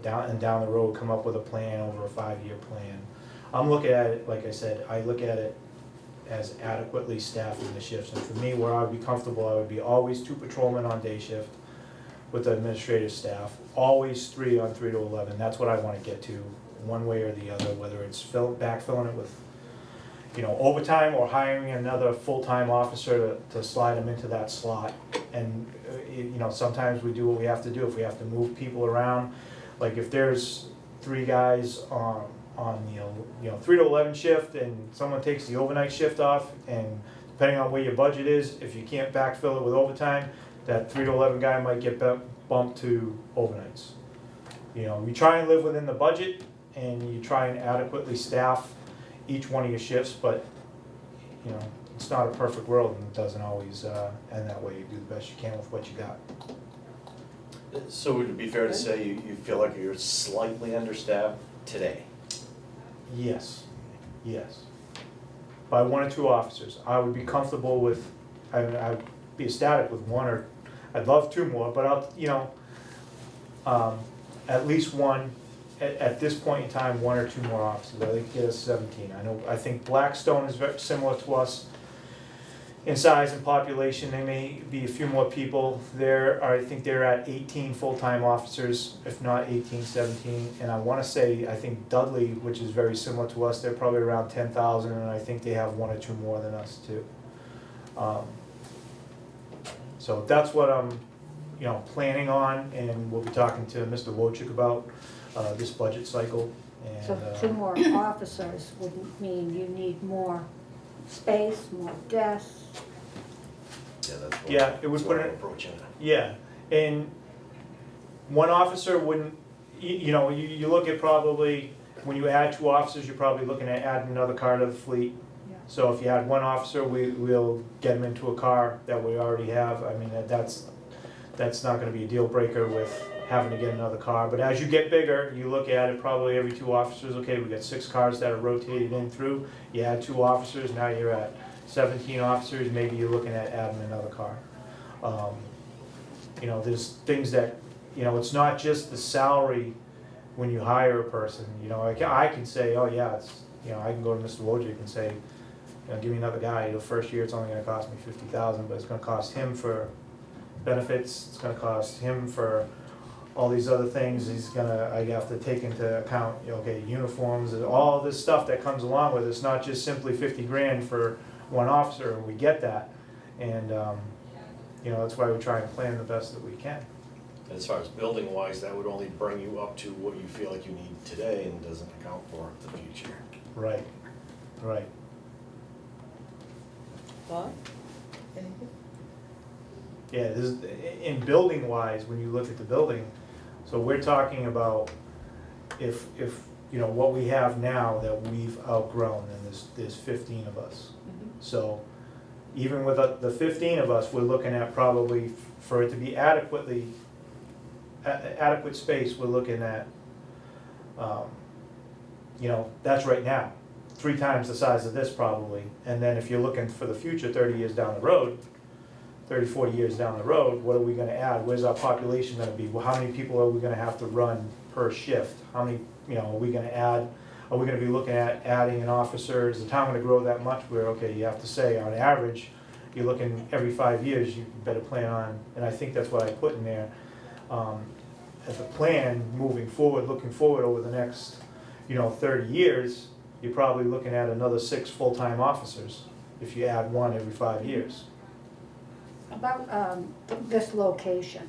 Speaker 5: down the road come up with a plan over a 5-year plan. I'm looking at it, like I said, I look at it as adequately staffing the shifts. And for me, where I would be comfortable, I would be always 2 patrolmen on day shift with the administrative staff, always 3 on 3 to 11. That's what I want to get to, one way or the other, whether it's backfilling it with overtime or hiring another full-time officer to slide them into that slot. And sometimes we do what we have to do. If we have to move people around, like if there's 3 guys on 3 to 11 shift and someone takes the overnight shift off, and depending on where your budget is, if you can't backfill it with overtime, that 3 to 11 guy might get bumped to overnights. We try and live within the budget and you try and adequately staff each one of your shifts, but it's not a perfect world and it doesn't always end that way. You do the best you can with what you got.
Speaker 4: So would it be fair to say you feel like you're slightly understaffed today?
Speaker 5: Yes. By 1 or 2 officers. I would be comfortable with, I'd be ecstatic with 1 or, I'd love 2 more, but at least 1, at this point in time, 1 or 2 more officers. I think get us 17. I think Blackstone is very similar to us in size and population. They may be a few more people. I think they're at 18 full-time officers, if not 18, 17. And I want to say, I think Dudley, which is very similar to us, they're probably around 10,000, and I think they have 1 or 2 more than us too. So that's what I'm, planning on, and we'll be talking to Mr. Wojcik about this budget cycle. And,
Speaker 3: So 2 more officers would mean you need more space, more desks.
Speaker 4: Yeah, that's what,
Speaker 5: Yeah, it would
Speaker 4: that's
Speaker 5: put
Speaker 4: what I'm
Speaker 5: it-
Speaker 4: approaching it.
Speaker 5: Yeah, and 1 officer wouldn't, you look at probably, when you add 2 officers, you're probably looking at adding another car to the fleet.
Speaker 3: Yeah.
Speaker 5: So if you add 1 officer, we'll get them into a car that we already have. I mean, that's not gonna be a deal breaker with having to get another car. But as you get bigger, you look at it, probably every 2 officers, okay, we got 6 cars that are rotated in through. You add 2 officers, now you're at 17 officers, maybe you're looking at adding another car. There's things that, it's not just the salary when you hire a person. I can say, oh yeah, I can go to Mr. Wojcik and say, give me another guy, the first year it's only gonna cost me 50,000, but it's gonna cost him for benefits, it's gonna cost him for all these other things, I have to take into account, okay, uniforms, and all this stuff that comes along with it. It's not just simply 50 grand for one officer, and we get that. And, that's why we try and plan the best that we can.
Speaker 4: As far as building wise, that would only bring you up to what you feel like you need today and doesn't account for the future.
Speaker 5: Right, right.
Speaker 1: Bob? Anything?
Speaker 5: Yeah, in building wise, when you look at the building, so we're talking about if what we have now that we've outgrown, and there's 15 of us. So even with the 15 of us, we're looking at probably, for it to be adequate space, we're looking at, that's right now, 3 times the size of this probably. And then if you're looking for the future, 30 years down the road, 30, 40 years down the road, what are we gonna add? Where's our population gonna be? Well, how many people are we gonna have to run per shift? How many, are we gonna add? Are we gonna be looking at adding an officer? Is the town gonna grow that much where, okay, you have to say, on average, you're looking every 5 years, you better plan on, and I think that's what I put in there, as a plan moving forward, looking forward over the next, 30 years, you're probably looking at another 6 full-time officers if you add one every 5 years.
Speaker 3: About this location,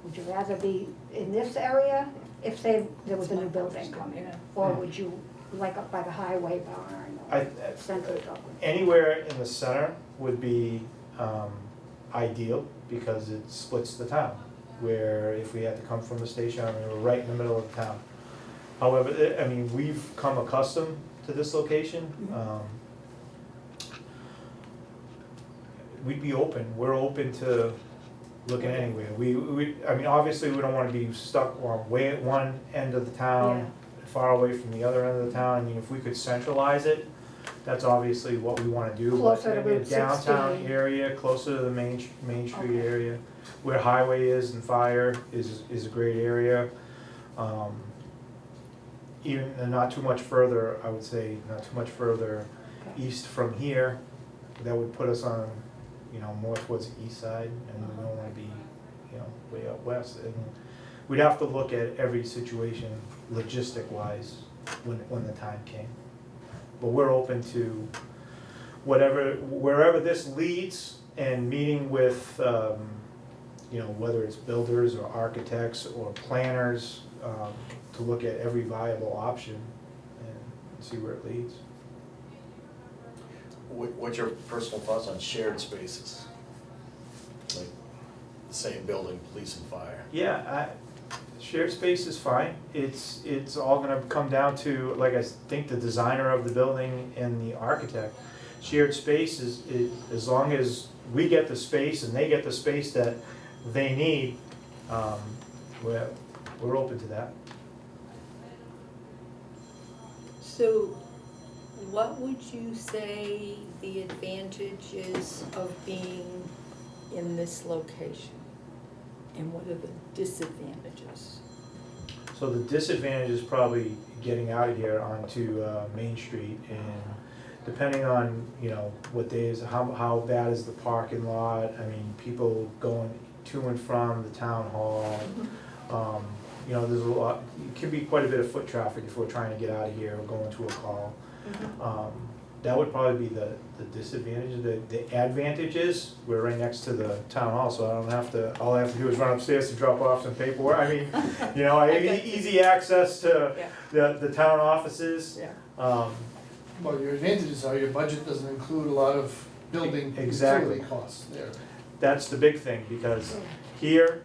Speaker 3: would you rather be in this area if, say, there was a new building coming? Or would you like up by the highway barn or central Dublin?
Speaker 5: Anywhere in the center would be ideal because it splits the town. Where if we had to come from the station, we're right in the middle of the town. However, we've come accustomed to this location. We'd be open. We're open to looking anywhere. Obviously, we don't want to be stuck way at one end of the town, far away from the other end of the town. If we could centralize it, that's obviously what we want to do.
Speaker 3: Closer to
Speaker 5: But in
Speaker 3: Route
Speaker 5: a downtown
Speaker 3: 16.
Speaker 5: area, closer to the Main Street area, where highway is and fire is a great area. Even not too much further, I would say, not too much further east from here. That would put us on, more towards the east side, and we don't want to be, way out west. And we'd have to look at every situation logistic-wise when the time came. But we're open to wherever this leads, and meeting with, whether it's builders or architects or planners, to look at every viable option and see where it leads.
Speaker 4: What's your personal thoughts on shared spaces? Like the same building, police and fire?
Speaker 5: Yeah, shared space is fine. It's all gonna come down to, like, I think the designer of the building and the architect. Shared space is as long as we get the space and they get the space that they need, we're open to that.
Speaker 1: So what would you say the advantage is of being in this location? And what are the disadvantages?
Speaker 5: So the disadvantage is probably getting out of here onto Main Street, and depending on, what days, how bad is the parking lot, people going to and from the town hall. There's a lot, it can be quite a bit of foot traffic if we're trying to get out of here or going to a call. That would probably be the disadvantage. The advantage is, we're right next to the town hall, so all I have to do is run upstairs to drop off some paperwork. I have easy access to the town offices.
Speaker 9: Well, your advantages are your budget doesn't include a lot of building
Speaker 5: Exactly.
Speaker 9: utility costs there.
Speaker 5: That's the big thing, because here,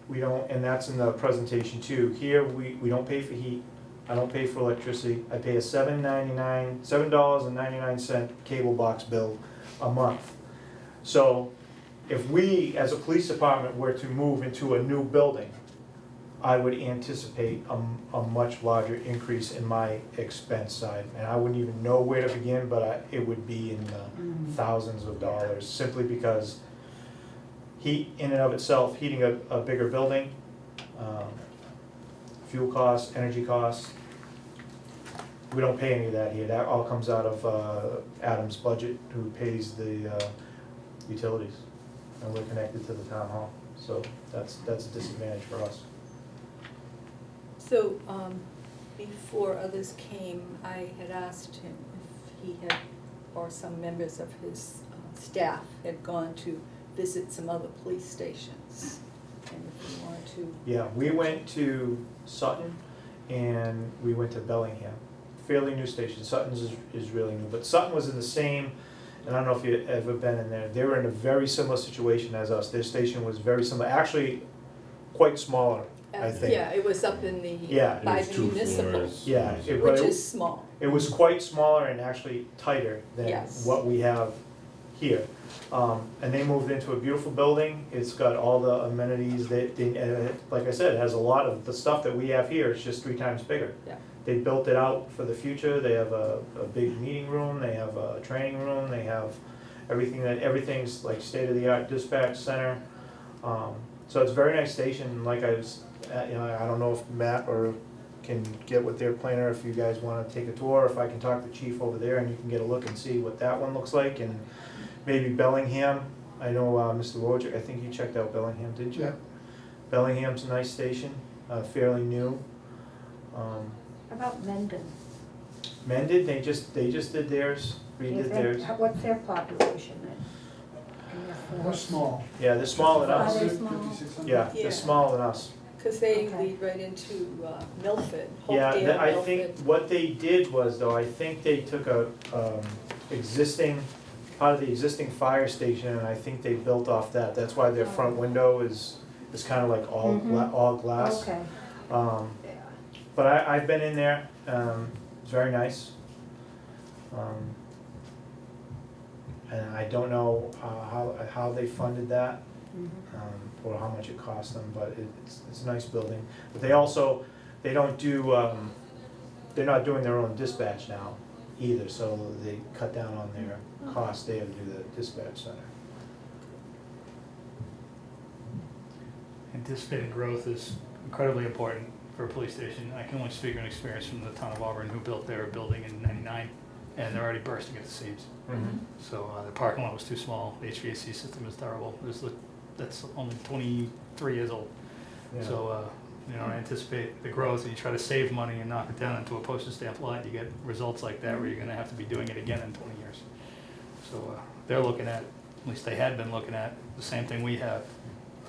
Speaker 5: we don't, and that's in the presentation too, here, we don't pay for heat, I don't pay for electricity, I pay a $7.99 cable box bill a month. So, if we, as a police department, were to move into a new building, I would anticipate a much larger increase in my expense side. And I wouldn't even know where to begin, but it would be in the thousands of dollars, simply because heat in and of itself, heating a bigger building, fuel costs, energy costs, We don't pay any of that here, that all comes out of Adam's budget, who pays the utilities. And we're connected to the town hall, so that's a disadvantage for us.
Speaker 1: So, before others came, I had asked him if he had, or some members of his staff had gone to visit some other police stations. And if you wanted to.
Speaker 5: Yeah, we went to Sutton and we went to Bellingham, fairly new station. Sutton's is really new, but Sutton was in the same, and I don't know if you've ever been in there, they were in a very similar situation as us. Their station was very similar, actually quite smaller, I think.
Speaker 1: Yeah, it was up in the,
Speaker 5: Yeah.
Speaker 1: by
Speaker 8: It was
Speaker 1: the
Speaker 8: 2
Speaker 1: municipal,
Speaker 8: floors.
Speaker 5: Yeah,
Speaker 1: which is small.
Speaker 5: it was quite smaller and actually tighter than
Speaker 1: Yes.
Speaker 5: what we have here. And they moved into a beautiful building, it's got all the amenities that, and like I said, it has a lot of the stuff that we have here, it's just 3 times bigger.
Speaker 1: Yeah.
Speaker 5: They built it out for the future, they have a big meeting room, they have a training room, they have everything's like state-of-the-art dispatch center. So it's a very nice station, like I was, I don't know if Matt or can get with their planner if you guys wanna take a tour, if I can talk to the chief over there and you can get a look and see what that one looks like, and maybe Bellingham. I know Mr. Wojcik, I think you checked out Bellingham, didn't you?
Speaker 9: Yeah.
Speaker 5: Bellingham's a nice station, fairly new.
Speaker 3: How about Mendon?
Speaker 5: Mendon, they just did theirs,
Speaker 3: Do you
Speaker 5: redid
Speaker 3: think-
Speaker 5: theirs.
Speaker 3: What's their population then? And their
Speaker 9: We're
Speaker 3: force?
Speaker 9: small.
Speaker 5: Yeah, they're smaller than
Speaker 3: Are
Speaker 5: us.
Speaker 3: they small?
Speaker 9: 5,600?
Speaker 5: Yeah,
Speaker 1: Yeah.
Speaker 5: they're smaller than us.
Speaker 1: Because they
Speaker 3: Okay.
Speaker 1: lead right into Milford,
Speaker 5: Yeah,
Speaker 1: Hopedale,
Speaker 5: I
Speaker 1: Milford.
Speaker 5: think what they did was though, I think they took a part of the existing fire station and I think they built off that. That's why their front window is kinda like all all glass.
Speaker 3: Okay.
Speaker 5: But I've been in there, it's very nice. And I don't know how they funded that, or how much it cost them, but it's a nice building. But they don't do, they're not doing their own dispatch now either, so they cut down on their costs, they have to do the dispatch center.
Speaker 7: Anticipating growth is incredibly important for a police station. I can only speak on experience from the town of Auburn, who built their building in '99, and they're already bursting at the seams. So the parking lot was too small, the HVAC system is terrible. That's only 23 years old.
Speaker 5: Yeah.
Speaker 7: So, I anticipate the growth, and you try to save money and knock it down into a postage stamp lot, you get results like that where you're gonna have to be doing it again in 20 years. So they're looking at least they had been looking at, the same thing we have,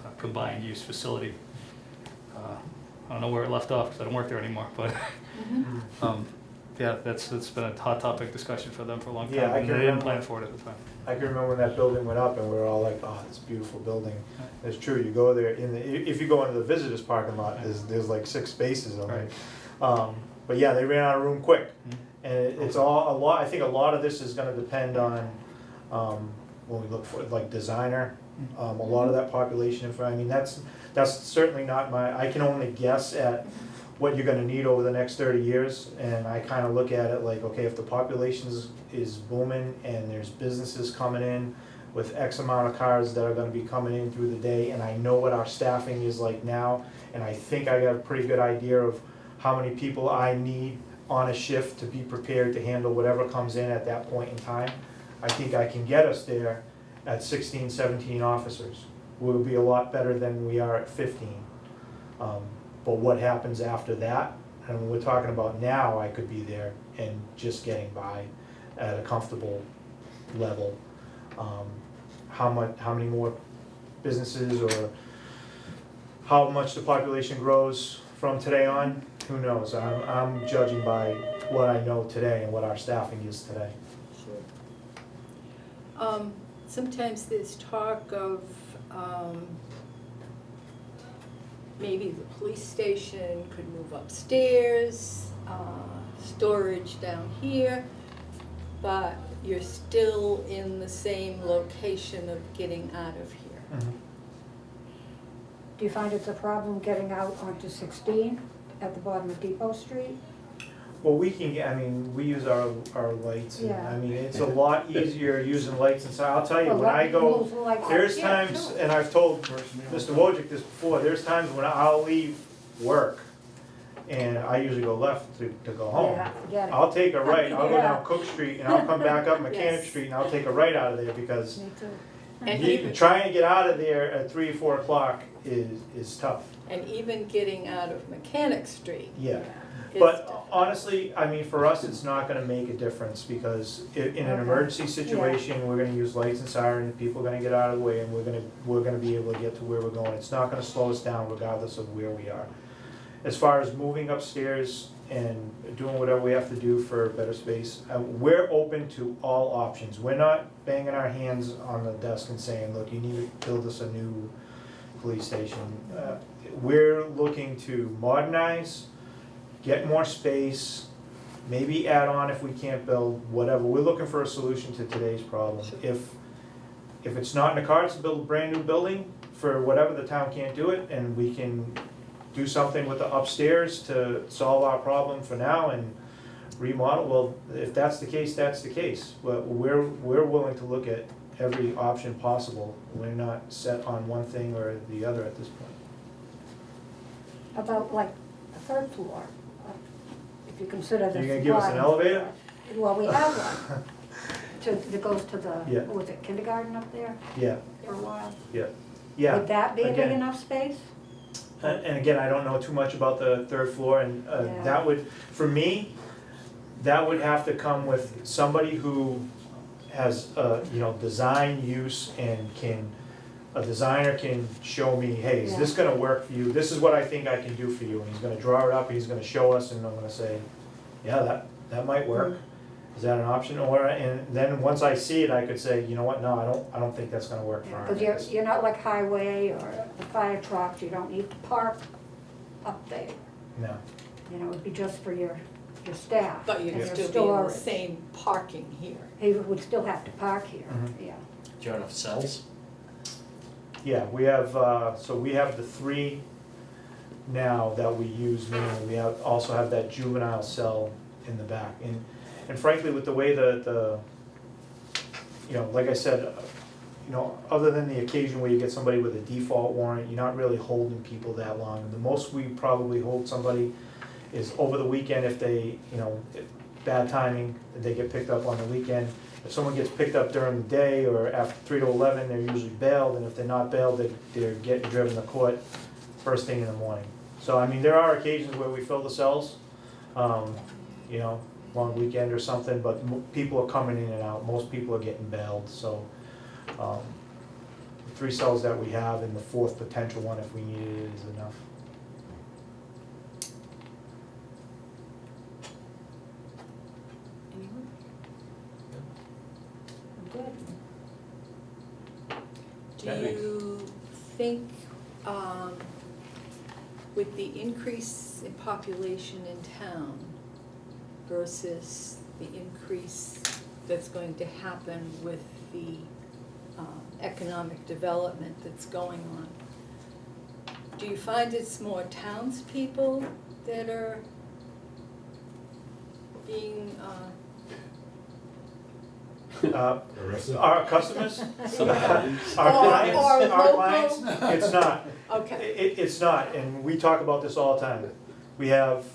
Speaker 7: a combined use facility. I don't know where it left off, because I don't work there anymore, but, yeah, that's been a hot topic discussion for them for a long time,
Speaker 5: Yeah, I
Speaker 7: and
Speaker 5: can
Speaker 7: they didn't
Speaker 5: remember.
Speaker 7: plan for it at the time.
Speaker 5: I can remember when that building went up and we were all like, oh, it's a beautiful building. It's true, you go there, if you go into the visitors parking lot, there's like 6 spaces on it. But yeah, they ran out of room quick. And it's I think a lot of this is gonna depend on, when we look for, like, designer, a lot of that population, that's certainly not I can only guess at what you're gonna need over the next 30 years, and I kinda look at it like, okay, if the population is booming and there's businesses coming in with X amount of cars that are gonna be coming in through the day, and I know what our staffing is like now, and I think I got a pretty good idea of how many people I need on a shift to be prepared to handle whatever comes in at that point in time, I think I can get us there at 16, 17 officers. We'll be a lot better than we are at 15. But what happens after that, and when we're talking about now, I could be there and just getting by at a comfortable level. How many more businesses or how much the population grows from today on, who knows? I'm judging by what I know today and what our staffing is today.
Speaker 1: Sure. Sometimes there's talk of, maybe the police station could move upstairs, storage down here, but you're still in the same location of getting out of here.
Speaker 3: Do you find it's a problem getting out onto 16 at the bottom of Depot Street?
Speaker 5: Well, we use our lights, and,
Speaker 3: Yeah.
Speaker 5: it's a lot easier using lights inside. I'll tell you,
Speaker 3: Well,
Speaker 5: when I go,
Speaker 3: moves like
Speaker 5: there's
Speaker 3: that,
Speaker 5: times,
Speaker 3: too.
Speaker 5: and I've told Mr. Wojcik this before, there's times when I'll leave work, and I usually go left to go home.
Speaker 3: Yeah, forget it.
Speaker 5: I'll take a right, I'll go
Speaker 3: Yeah.
Speaker 5: down Cook Street, and I'll come back up Mechanic
Speaker 1: Yes.
Speaker 5: Street, and I'll take a right out of there, because
Speaker 3: Me too.
Speaker 1: And
Speaker 5: you-
Speaker 1: even,
Speaker 5: trying to get out of there at 3, 4 o'clock is tough.
Speaker 1: and even getting out of Mechanic Street
Speaker 5: Yeah.
Speaker 1: is
Speaker 5: But
Speaker 1: difficult.
Speaker 5: honestly, I mean, for us, it's not gonna make a difference, because in an
Speaker 3: Okay.
Speaker 5: emergency situation, we're gonna use lights and sirens, people are gonna get out of the way, and we're gonna be able to get to where we're going. It's not gonna slow us down regardless of where we are. As far as moving upstairs and doing whatever we have to do for better space, we're open to all options. We're not banging our hands on the desk and saying, look, you need to build us a new police station. We're looking to modernize, get more space, maybe add on if we can't build, whatever. We're looking for a solution to today's problem. If it's not in the cards to build a brand new building for whatever, the town can't do it, and we can do something with the upstairs to solve our problem for now and remodel, well, if that's the case, that's the case. But we're willing to look at every option possible. We're not set on one thing or the other at this point.
Speaker 3: About like the third floor, if you consider the.
Speaker 5: You're gonna give us an
Speaker 3: bottom
Speaker 5: elevator?
Speaker 3: floor. Well, we have one, that goes to the,
Speaker 5: Yeah.
Speaker 3: what was it, kindergarten up there
Speaker 5: Yeah,
Speaker 3: for a while?
Speaker 5: yeah.
Speaker 3: Would that be a big
Speaker 5: Again.
Speaker 3: enough space?
Speaker 5: And again, I don't know too much about the third floor, and
Speaker 3: Yeah.
Speaker 5: that would, for me, that would have to come with somebody who has, design use and a designer can show me, hey, is this gonna work for you? This is what I think I can do for you, and he's gonna draw it up, he's gonna show us, and I'm gonna say, yeah, that might work. Is that an option? And then once I see it, I could say, you know what, no, I don't think that's gonna work for our
Speaker 3: Because
Speaker 5: needs.
Speaker 3: you're not like highway or the fire trucks, you don't need to park up there.
Speaker 5: No.
Speaker 3: You know, it'd be just for your staff.
Speaker 1: But you'd
Speaker 3: and your
Speaker 1: still be in the
Speaker 3: storage.
Speaker 1: same parking here.
Speaker 3: He would still have to park here,
Speaker 5: Mhm.
Speaker 3: yeah.
Speaker 4: Do you have enough cells?
Speaker 5: Yeah, we have, we have the 3 now that we use mainly. We also have that juvenile cell in the back. And frankly, with the way like I said, other than the occasion where you get somebody with a default warrant, you're not really holding people that long. The most we probably hold somebody is over the weekend if they, bad timing, they get picked up on the weekend. If someone gets picked up during the day or after 3 to 11, they're usually bailed, and if they're not bailed, they're getting driven to court first thing in the morning. So, I mean, there are occasions where we fill the cells, long weekend or something, but people are coming in and out. Most people are getting bailed, so the 3 cells that we have and the 4th potential one if we needed it is enough.
Speaker 1: Anyone?
Speaker 3: Good.
Speaker 1: Do
Speaker 2: That makes-
Speaker 1: you think, with the increase in population in town versus the increase that's going to happen with the economic development that's going on, do you find it's more townspeople that are being,
Speaker 5: Our customers,
Speaker 2: Sometimes.
Speaker 5: our clients, it's not.
Speaker 1: okay,
Speaker 5: It's not, and we talk about this all the time. We have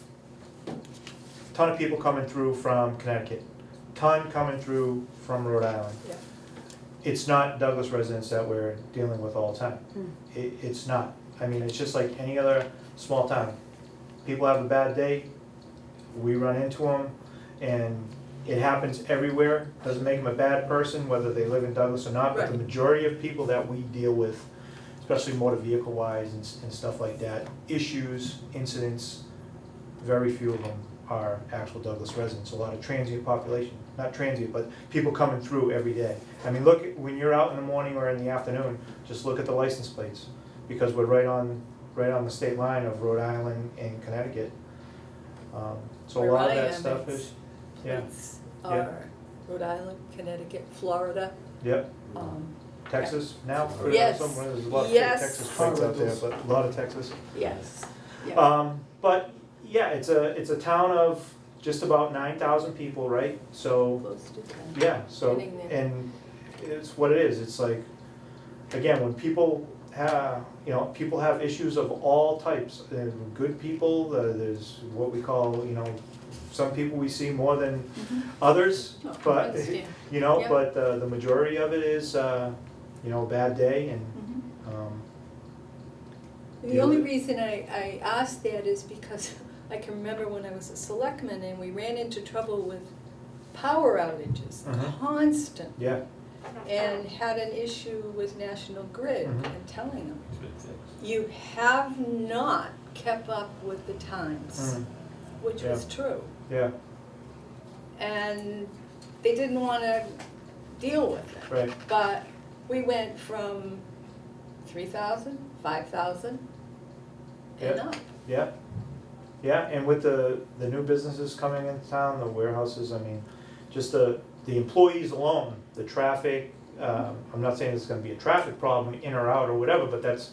Speaker 5: a ton of people coming through from Connecticut, ton coming through from Rhode Island.
Speaker 1: yeah,
Speaker 5: It's not Douglas residents that we're dealing with all the time.
Speaker 3: Hmm.
Speaker 5: It's not. I mean, it's just like any other small town. People have a bad day, we run into them, and it happens everywhere. Doesn't make them a bad person, whether they live in Douglas or not, but the
Speaker 1: Right.
Speaker 5: majority of people that we deal with, especially motor vehicle wise and stuff like that, issues, incidents, very few of them are actual Douglas residents. A lot of transient population, not transient, but people coming through every day. I mean, look, when you're out in the morning or in the afternoon, just look at the license plates, because we're right on the state line of Rhode Island and Connecticut. So a
Speaker 1: Where
Speaker 5: lot of
Speaker 1: I
Speaker 5: that
Speaker 1: am,
Speaker 5: stuff
Speaker 1: it's-
Speaker 5: is, yeah,
Speaker 1: plates are Rhode Island, Connecticut, Florida,
Speaker 5: yep,
Speaker 1: um,
Speaker 5: Texas now.
Speaker 1: Yes.
Speaker 5: There's a lot of
Speaker 1: Yes.
Speaker 5: Texas plates out there, but a lot of Texas.
Speaker 1: yes, yeah.
Speaker 5: But yeah, it's a town of just about 9,000 people, right? So,
Speaker 1: Close to 10.
Speaker 5: yeah, so,
Speaker 1: Getting there.
Speaker 5: and it's what it is. It's like, again, when people you know, people have issues of all types. There are good people, there's what we call, you know, some people we see more than others,
Speaker 1: Oh, I
Speaker 5: but,
Speaker 1: understand.
Speaker 5: you know,
Speaker 1: Yeah.
Speaker 5: but the majority of it is, you know, a bad day and,
Speaker 1: The only reason I asked that is because I can remember when I was a selectman and we ran into trouble with power outages,
Speaker 5: Mhm.
Speaker 1: constant,
Speaker 5: yeah,
Speaker 1: and had an issue with National Grid
Speaker 5: Mhm.
Speaker 1: and telling them, you have not kept up with the times,
Speaker 5: Mm.
Speaker 1: which was true.
Speaker 5: yeah,
Speaker 1: And they didn't wanna deal with it.
Speaker 5: right,
Speaker 1: But we went from 3,000, 5,000, and
Speaker 5: Yeah.
Speaker 1: up.
Speaker 5: yeah. Yeah, and with the new businesses coming into town, the warehouses, I mean, just the employees alone, the traffic, I'm not saying it's gonna be a traffic problem in or out or whatever, but that's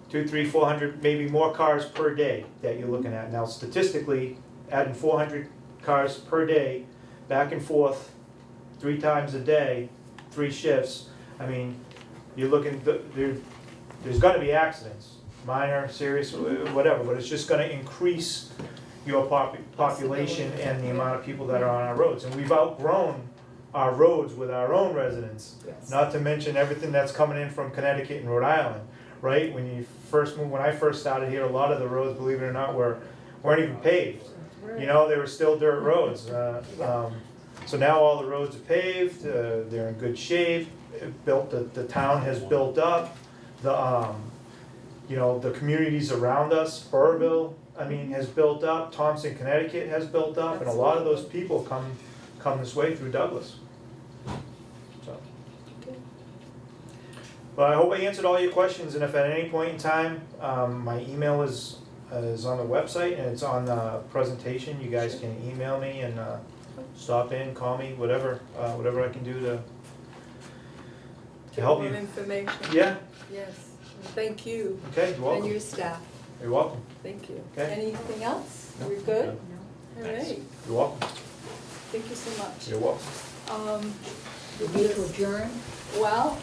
Speaker 5: 200, 300, 400, maybe more cars per day that you're looking at. Now statistically, adding 400 cars per day, back and forth, 3 times a day, 3 shifts, I mean, you're looking, there's gonna be accidents, minor, serious, whatever, but it's just gonna increase your population and the amount of people that are on our roads. And we've outgrown our roads with our own residents,
Speaker 1: Yes.
Speaker 5: not to mention everything that's coming in from Connecticut and Rhode Island, right? When you first moved, when I first started here, a lot of the roads, believe it or not, weren't even paved. You know, they were still dirt roads. So now all the roads are paved, they're in good shape, the town has built up, you know, the communities around us, Burrville, I mean, has built up, Thompson, Connecticut has built up, and a lot of those people come this way through Douglas. So. But I hope I answered all your questions, and if at any point in time, my email is on the website and it's on the presentation, you guys can email me and stop in, call me, whatever I can do to help
Speaker 1: More
Speaker 5: you.
Speaker 1: information.
Speaker 5: Yeah,
Speaker 1: Yes, thank you.
Speaker 5: okay, you're
Speaker 1: And
Speaker 5: welcome.
Speaker 1: your staff,
Speaker 5: You're welcome.
Speaker 1: thank you.
Speaker 5: Okay.
Speaker 1: Anything else?
Speaker 5: No.
Speaker 1: We're good?
Speaker 5: No.
Speaker 1: All right,
Speaker 5: You're welcome.
Speaker 1: thank you so much.
Speaker 5: You're welcome.
Speaker 3: You need to adjourn,
Speaker 1: Well,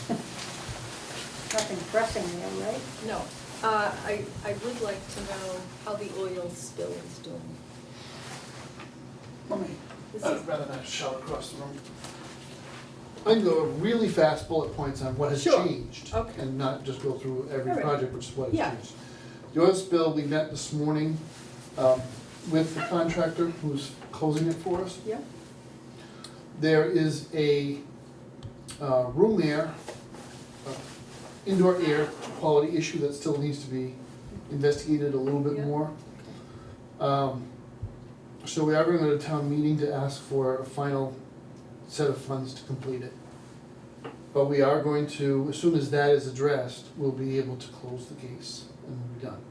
Speaker 3: nothing pressing there, right?
Speaker 1: no, I would like to know how the oil spill is doing.
Speaker 9: Let me,
Speaker 1: This
Speaker 9: I'd
Speaker 1: is-
Speaker 9: rather not shout across the room. I can go really fast bullet points on what has
Speaker 1: Sure.
Speaker 9: changed.
Speaker 1: Okay.
Speaker 9: And not just go through every
Speaker 1: All right.
Speaker 9: project, which is what has
Speaker 1: Yeah.
Speaker 9: changed. The oil spill, we met this morning with the contractor who's closing it for us.
Speaker 1: Yeah,
Speaker 9: There is a room there, indoor air quality issue that still needs to be investigated a little bit
Speaker 1: Yeah.
Speaker 9: more. So we are going to go to town meeting to ask for a final set of funds to complete it. But we are going to, as soon as that is addressed, we'll be able to close the case and we'll be done.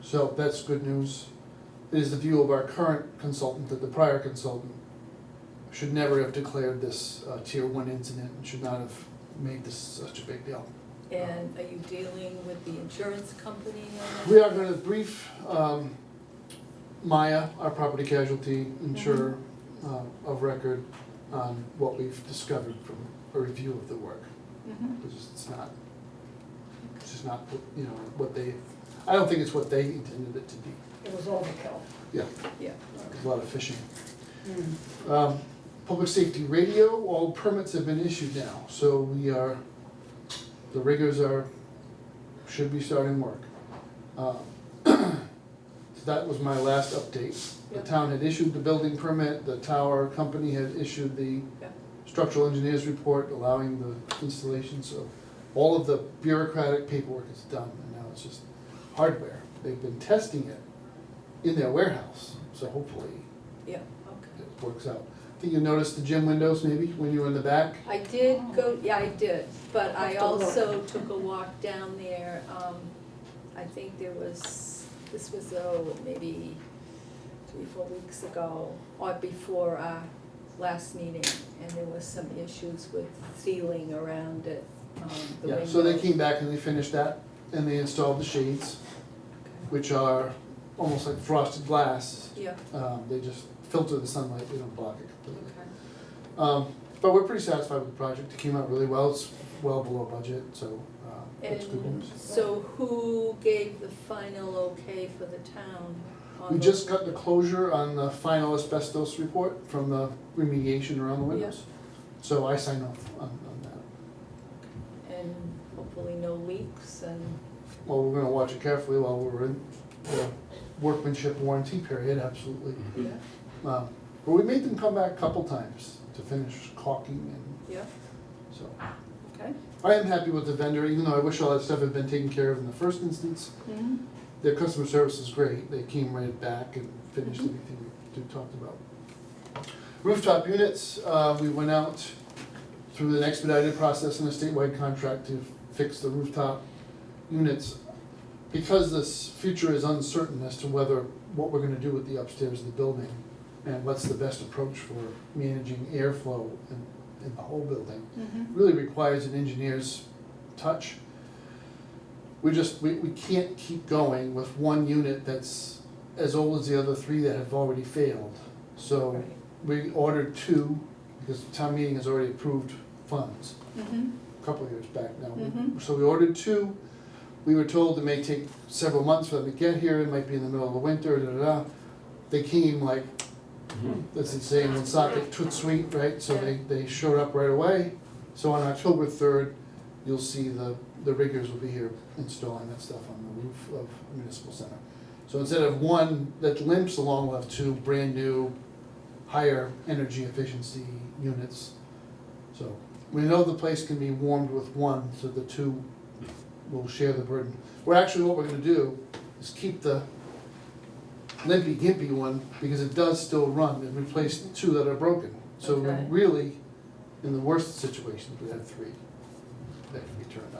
Speaker 9: So that's good news. It is the view of our current consultant that the prior consultant should never have declared this tier 1 incident and should not have made this such a big deal.
Speaker 1: and are you dealing with the insurance company on that?
Speaker 9: We are going to brief Maya, our property casualty insurer of record, on what we've discovered from a review of the work.
Speaker 1: Mhm.
Speaker 9: Because it's just not, you know, what they, I don't think it's what they intended it to be.
Speaker 3: It was overkill.
Speaker 9: Yeah,
Speaker 1: Yeah,
Speaker 9: there's a lot of fishing.
Speaker 3: Mm.
Speaker 9: Public safety radio, all permits have been issued now, so we are, the riggers should be starting work. So that was my last update. The
Speaker 1: Yeah.
Speaker 9: town had issued the building permit, the tower company had issued the
Speaker 1: Yeah.
Speaker 9: structural engineer's report allowing the installation, so all of the bureaucratic paperwork is done, and now it's just hardware. They've been testing it in their warehouse, so hopefully
Speaker 1: yeah, okay.
Speaker 9: it works out. I think you noticed the gym windows maybe when you were in the back?
Speaker 1: I did go, yeah, I did, but I
Speaker 3: Have to look.
Speaker 1: also took a walk down there, I think this was, maybe 3-4 weeks ago, or before our last meeting, and there was some issues with sealing around it, the
Speaker 9: Yeah,
Speaker 1: windows.
Speaker 9: so they came back and they finished that, and they installed the shades, which are almost like frosted glass.
Speaker 1: Yeah,
Speaker 9: They just filter the sunlight, they don't block it completely.
Speaker 1: okay,
Speaker 9: But we're pretty satisfied with the project, it came out really well. It's well below budget, so, that's good
Speaker 1: And
Speaker 9: news.
Speaker 1: so who gave the final okay for the town? on
Speaker 9: We
Speaker 1: those
Speaker 9: just got the
Speaker 1: windows?
Speaker 9: closure on the final asbestos report from the remediation around the windows. So I sign off on that.
Speaker 1: And hopefully no leaks and,
Speaker 9: Well, we're gonna watch it carefully while we're in the workmanship warranty period, absolutely.
Speaker 1: yeah,
Speaker 9: But we made them come back a couple times to finish caulking and
Speaker 1: yeah,
Speaker 9: so.
Speaker 1: okay.
Speaker 9: I am happy with the vendor, even though I wish all that stuff had been taken care of in the first instance.
Speaker 1: Mhm.
Speaker 9: Their customer service is great. They came right back and finished
Speaker 1: Mhm.
Speaker 9: everything we talked about. Rooftop units, we went out through an expedited process and a statewide contract to fix the rooftop units. Because this future is uncertain as to what we're gonna do with the upstairs of the building and what's the best approach for managing airflow in the whole building,
Speaker 1: Mhm.
Speaker 9: really requires an engineer's touch. We can't keep going with one unit that's as old as the other three that have already failed. So
Speaker 1: Right.
Speaker 9: we ordered two, because the town meeting has already approved funds,
Speaker 1: Mhm.
Speaker 9: a couple of years back now.
Speaker 1: Mhm.
Speaker 9: So we ordered two. We were told it may take several months for them to get here, it might be in the middle of the winter, da-da-da. They came like, that's the saying, when socket toot sweet, right? So they showed up right away. So on October 3rd, you'll see the riggers will be here installing that stuff on the roof of Municipal Center. So instead of one that limps along, we'll have two brand-new, higher energy efficiency units. So we know the place can be warmed with one, so the two will share the burden. What we're gonna do is keep the limpy gimpy one, because it does still run, and replace the two that are broken. So
Speaker 1: Okay.
Speaker 9: really, in the worst situations, we have three that can be turned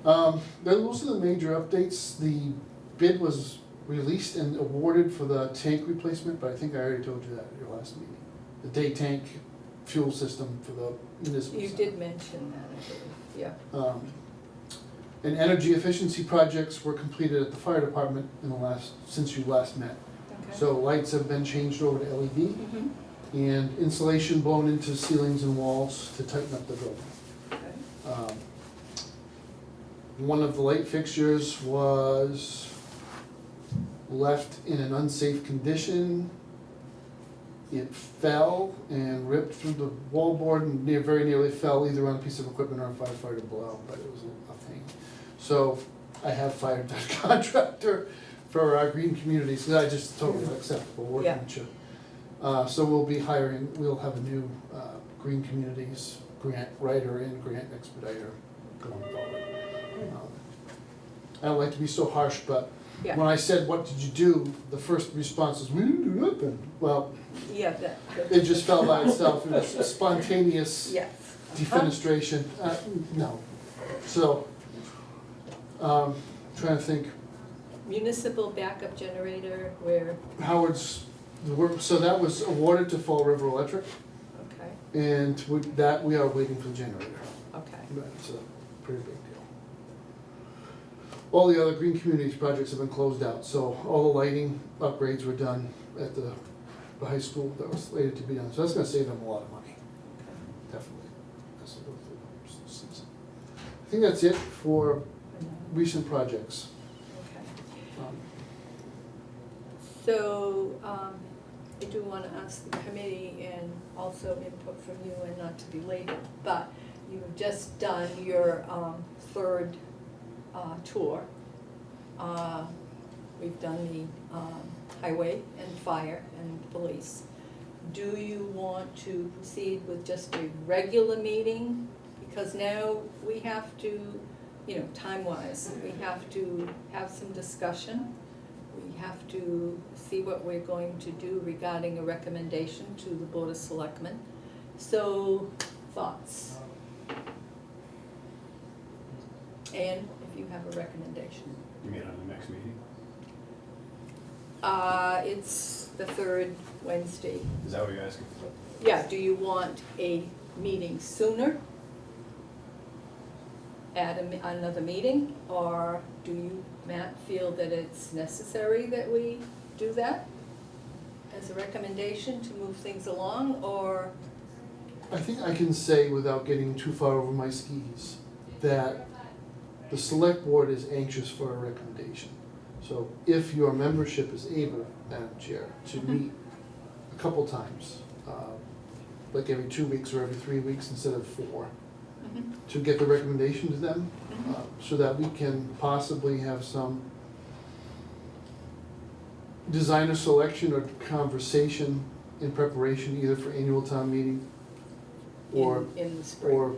Speaker 9: on. Those are the major updates. The bid was released and awarded for the tank replacement, but I think I already told you that at your last meeting. The day tank fuel system for the municipal
Speaker 1: You
Speaker 9: center.
Speaker 1: did mention that, I believe, yeah.
Speaker 9: And energy efficiency projects were completed at the fire department since you last met.
Speaker 1: Okay.
Speaker 9: So lights have been changed over to LED,
Speaker 1: Mhm.
Speaker 9: and insulation blown into ceilings and walls to tighten up the building.
Speaker 1: Okay.
Speaker 9: One of the light fixtures was left in an unsafe condition. It fell and ripped through the wallboard and very nearly fell either on a piece of equipment or a firefighter below, but it was a thing. So I have fired that contractor for our green communities, because I just totally unacceptable workmanship. So we'll have a new green communities grant writer and grant expediter going forward. I don't like to be so harsh, but
Speaker 1: Yeah.
Speaker 9: when I said, "What did you do?" the first response was, "We didn't do nothing." Well,
Speaker 1: Yeah, that.
Speaker 9: it just fell by itself. It was a spontaneous
Speaker 1: Yes.
Speaker 9: defenestration. No. So, trying to think.
Speaker 1: Municipal backup generator, where,
Speaker 9: Howard's, so that was awarded to Fall River Electric,
Speaker 1: okay,
Speaker 9: and we are waiting for the generator.
Speaker 1: okay.
Speaker 9: That's a pretty big deal. All the other green communities projects have been closed out, so all the lighting upgrades were done at the high school that was slated to be done. So that's gonna save them a lot of money, definitely, as we go through the season. I think that's it for recent projects.
Speaker 1: Okay.
Speaker 9: Um,
Speaker 1: So, I do want to ask the committee and also input from you, and not to be labeled, but you've just done your third tour. We've done the highway and fire and police. Do you want to proceed with just a regular meeting? Because now we have to, time-wise, we have to have some discussion. We have to see what we're going to do regarding a recommendation to the Board of Selectmen. So, thoughts? And if you have a recommendation.
Speaker 2: You mean on the next meeting?
Speaker 1: It's the third Wednesday.
Speaker 2: Is that what you're asking for?
Speaker 1: Yeah, do you want a meeting sooner? At another meeting? Or do you, Matt, feel that it's necessary that we do that? As a recommendation to move things along, or
Speaker 9: I think I can say without getting too far over my skis, that the select board is anxious for a recommendation. So if your membership is able, Madam Chair, to meet a couple times, like every 2 weeks or every 3 weeks instead of 4, to get the recommendation to them, so that we can possibly have some designer selection or conversation in preparation either for annual town meeting or
Speaker 1: In the spring.
Speaker 9: or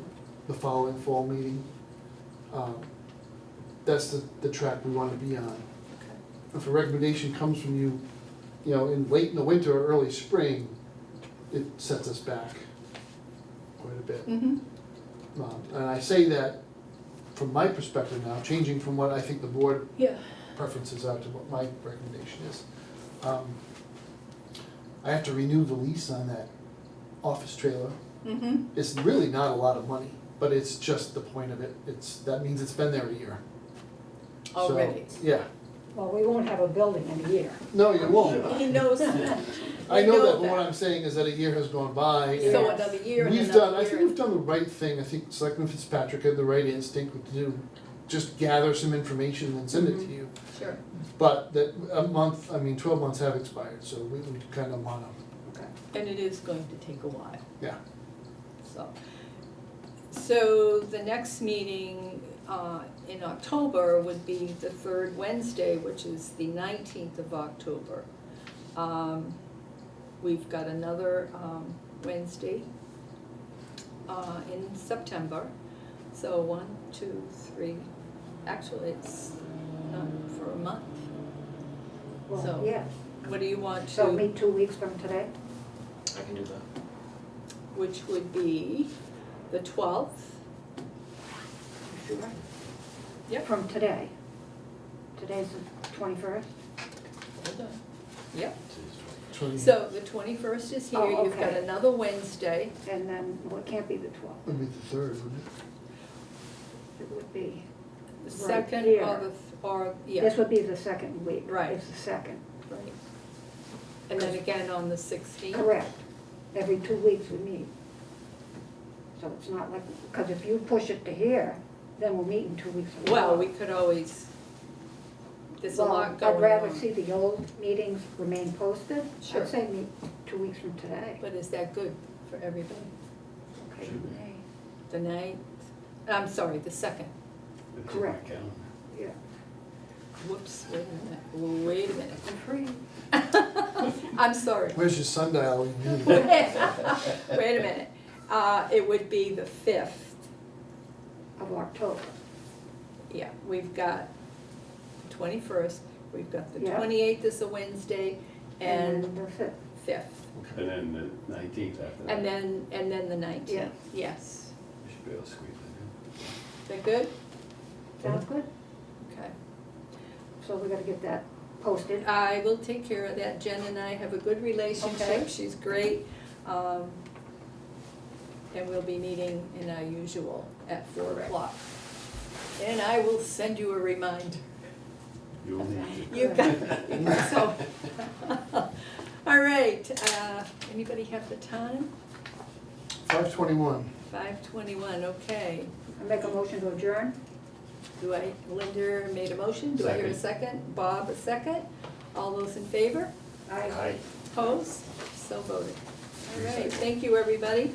Speaker 9: the following fall meeting. That's the track we wanna be on.
Speaker 1: Okay.
Speaker 9: If a recommendation comes from you, you know, in late in the winter or early spring, it sets us back quite a bit. And I say that from my perspective now, changing from what I think the board
Speaker 1: Yeah.
Speaker 9: preferences are to what my recommendation is. I have to renew the lease on that office trailer. It's really not a lot of money, but it's just the point of it. That means it's been there a year. So,
Speaker 1: Already.
Speaker 9: yeah.
Speaker 3: Well, we won't have a building in a year.
Speaker 9: No, you won't.
Speaker 1: He knows that.
Speaker 9: I
Speaker 1: We
Speaker 9: know that, but what I'm saying is that a year has gone by. and
Speaker 1: So another year and
Speaker 9: We've
Speaker 1: another
Speaker 9: done,
Speaker 1: year.
Speaker 9: I think we've done the right thing. I think Selectman Fitzpatrick had the right instinct to do, just gather some information and send it to you.
Speaker 1: Sure.
Speaker 9: But that 12 months have expired, so we kind of wanna,
Speaker 1: And it is going to take a while,
Speaker 9: yeah.
Speaker 1: So the next meeting in October would be the third Wednesday, which is the 19th of October. We've got another Wednesday in September. So 1, 2, 3, actually it's not for a month.
Speaker 3: Well,
Speaker 1: So-
Speaker 3: yeah,
Speaker 1: What do you want
Speaker 3: so
Speaker 1: to,
Speaker 3: meet 2 weeks from today?
Speaker 4: I can do that.
Speaker 1: which would be the 12th?
Speaker 3: Sure.
Speaker 1: Yep.
Speaker 3: From today. Today's the 21st?
Speaker 1: Hold on. Yep.
Speaker 9: 20
Speaker 1: So the 21st is here,
Speaker 3: Oh,
Speaker 1: you've got
Speaker 3: okay.
Speaker 1: another Wednesday.
Speaker 3: And then, well, it can't be the 12th.
Speaker 9: Would be the third, wouldn't it?
Speaker 3: It would be,
Speaker 1: The
Speaker 3: Right
Speaker 1: second
Speaker 3: here.
Speaker 1: or yeah,
Speaker 3: this would be the second week.
Speaker 1: Right.
Speaker 3: It's the second.
Speaker 1: right. And then again on the 16th?
Speaker 3: Correct. Every 2 weeks we meet. So it's not like, because if you push it to here, then we'll meet in 2 weeks. from
Speaker 1: Well,
Speaker 3: now.
Speaker 1: we could always, there's a
Speaker 3: Well,
Speaker 1: lot going on.
Speaker 3: I'd rather see the old meetings remain posted.
Speaker 1: Sure.
Speaker 3: I'd say meet 2 weeks from today.
Speaker 1: But is that good for everybody?
Speaker 3: Okay, May.
Speaker 1: The 9th, I'm sorry, the 2nd.
Speaker 2: It's in my
Speaker 3: Correct.
Speaker 2: calendar.
Speaker 3: Yeah,
Speaker 1: Whoops, wait a minute.
Speaker 3: I'm free.
Speaker 1: I'm sorry.
Speaker 9: Where's your sundial? You need
Speaker 1: Wait
Speaker 9: it.
Speaker 1: a minute. It would be the 5th.
Speaker 3: Of October.
Speaker 1: Yeah, we've got 21st, we've got the
Speaker 3: Yeah.
Speaker 1: 28th is a Wednesday, and
Speaker 3: then the 5th.
Speaker 1: 5th.
Speaker 2: And then the 19th after that.
Speaker 1: And then the 19th,
Speaker 3: Yeah.
Speaker 1: yes.
Speaker 2: We should be able to squeeze that
Speaker 1: Is that good?
Speaker 3: Sounds good.
Speaker 1: Okay.
Speaker 3: So we gotta get that posted.
Speaker 1: I will take care of that. Jen and I have a good relationship,
Speaker 3: Okay.
Speaker 1: she's great. And we'll be meeting in our usual at 4 o'clock. And I will send you a reminder.
Speaker 2: in. You will need to.
Speaker 1: You got, so, all right, anybody have the time?
Speaker 9: 5:21.
Speaker 1: 5:21, okay.
Speaker 3: I make a motion to adjourn?
Speaker 1: Linda made a motion, do I hear a second? Bob a second? All those in favor?
Speaker 3: Aye.
Speaker 4: Aye.
Speaker 1: Opposed? So voted. All right, thank you, everybody.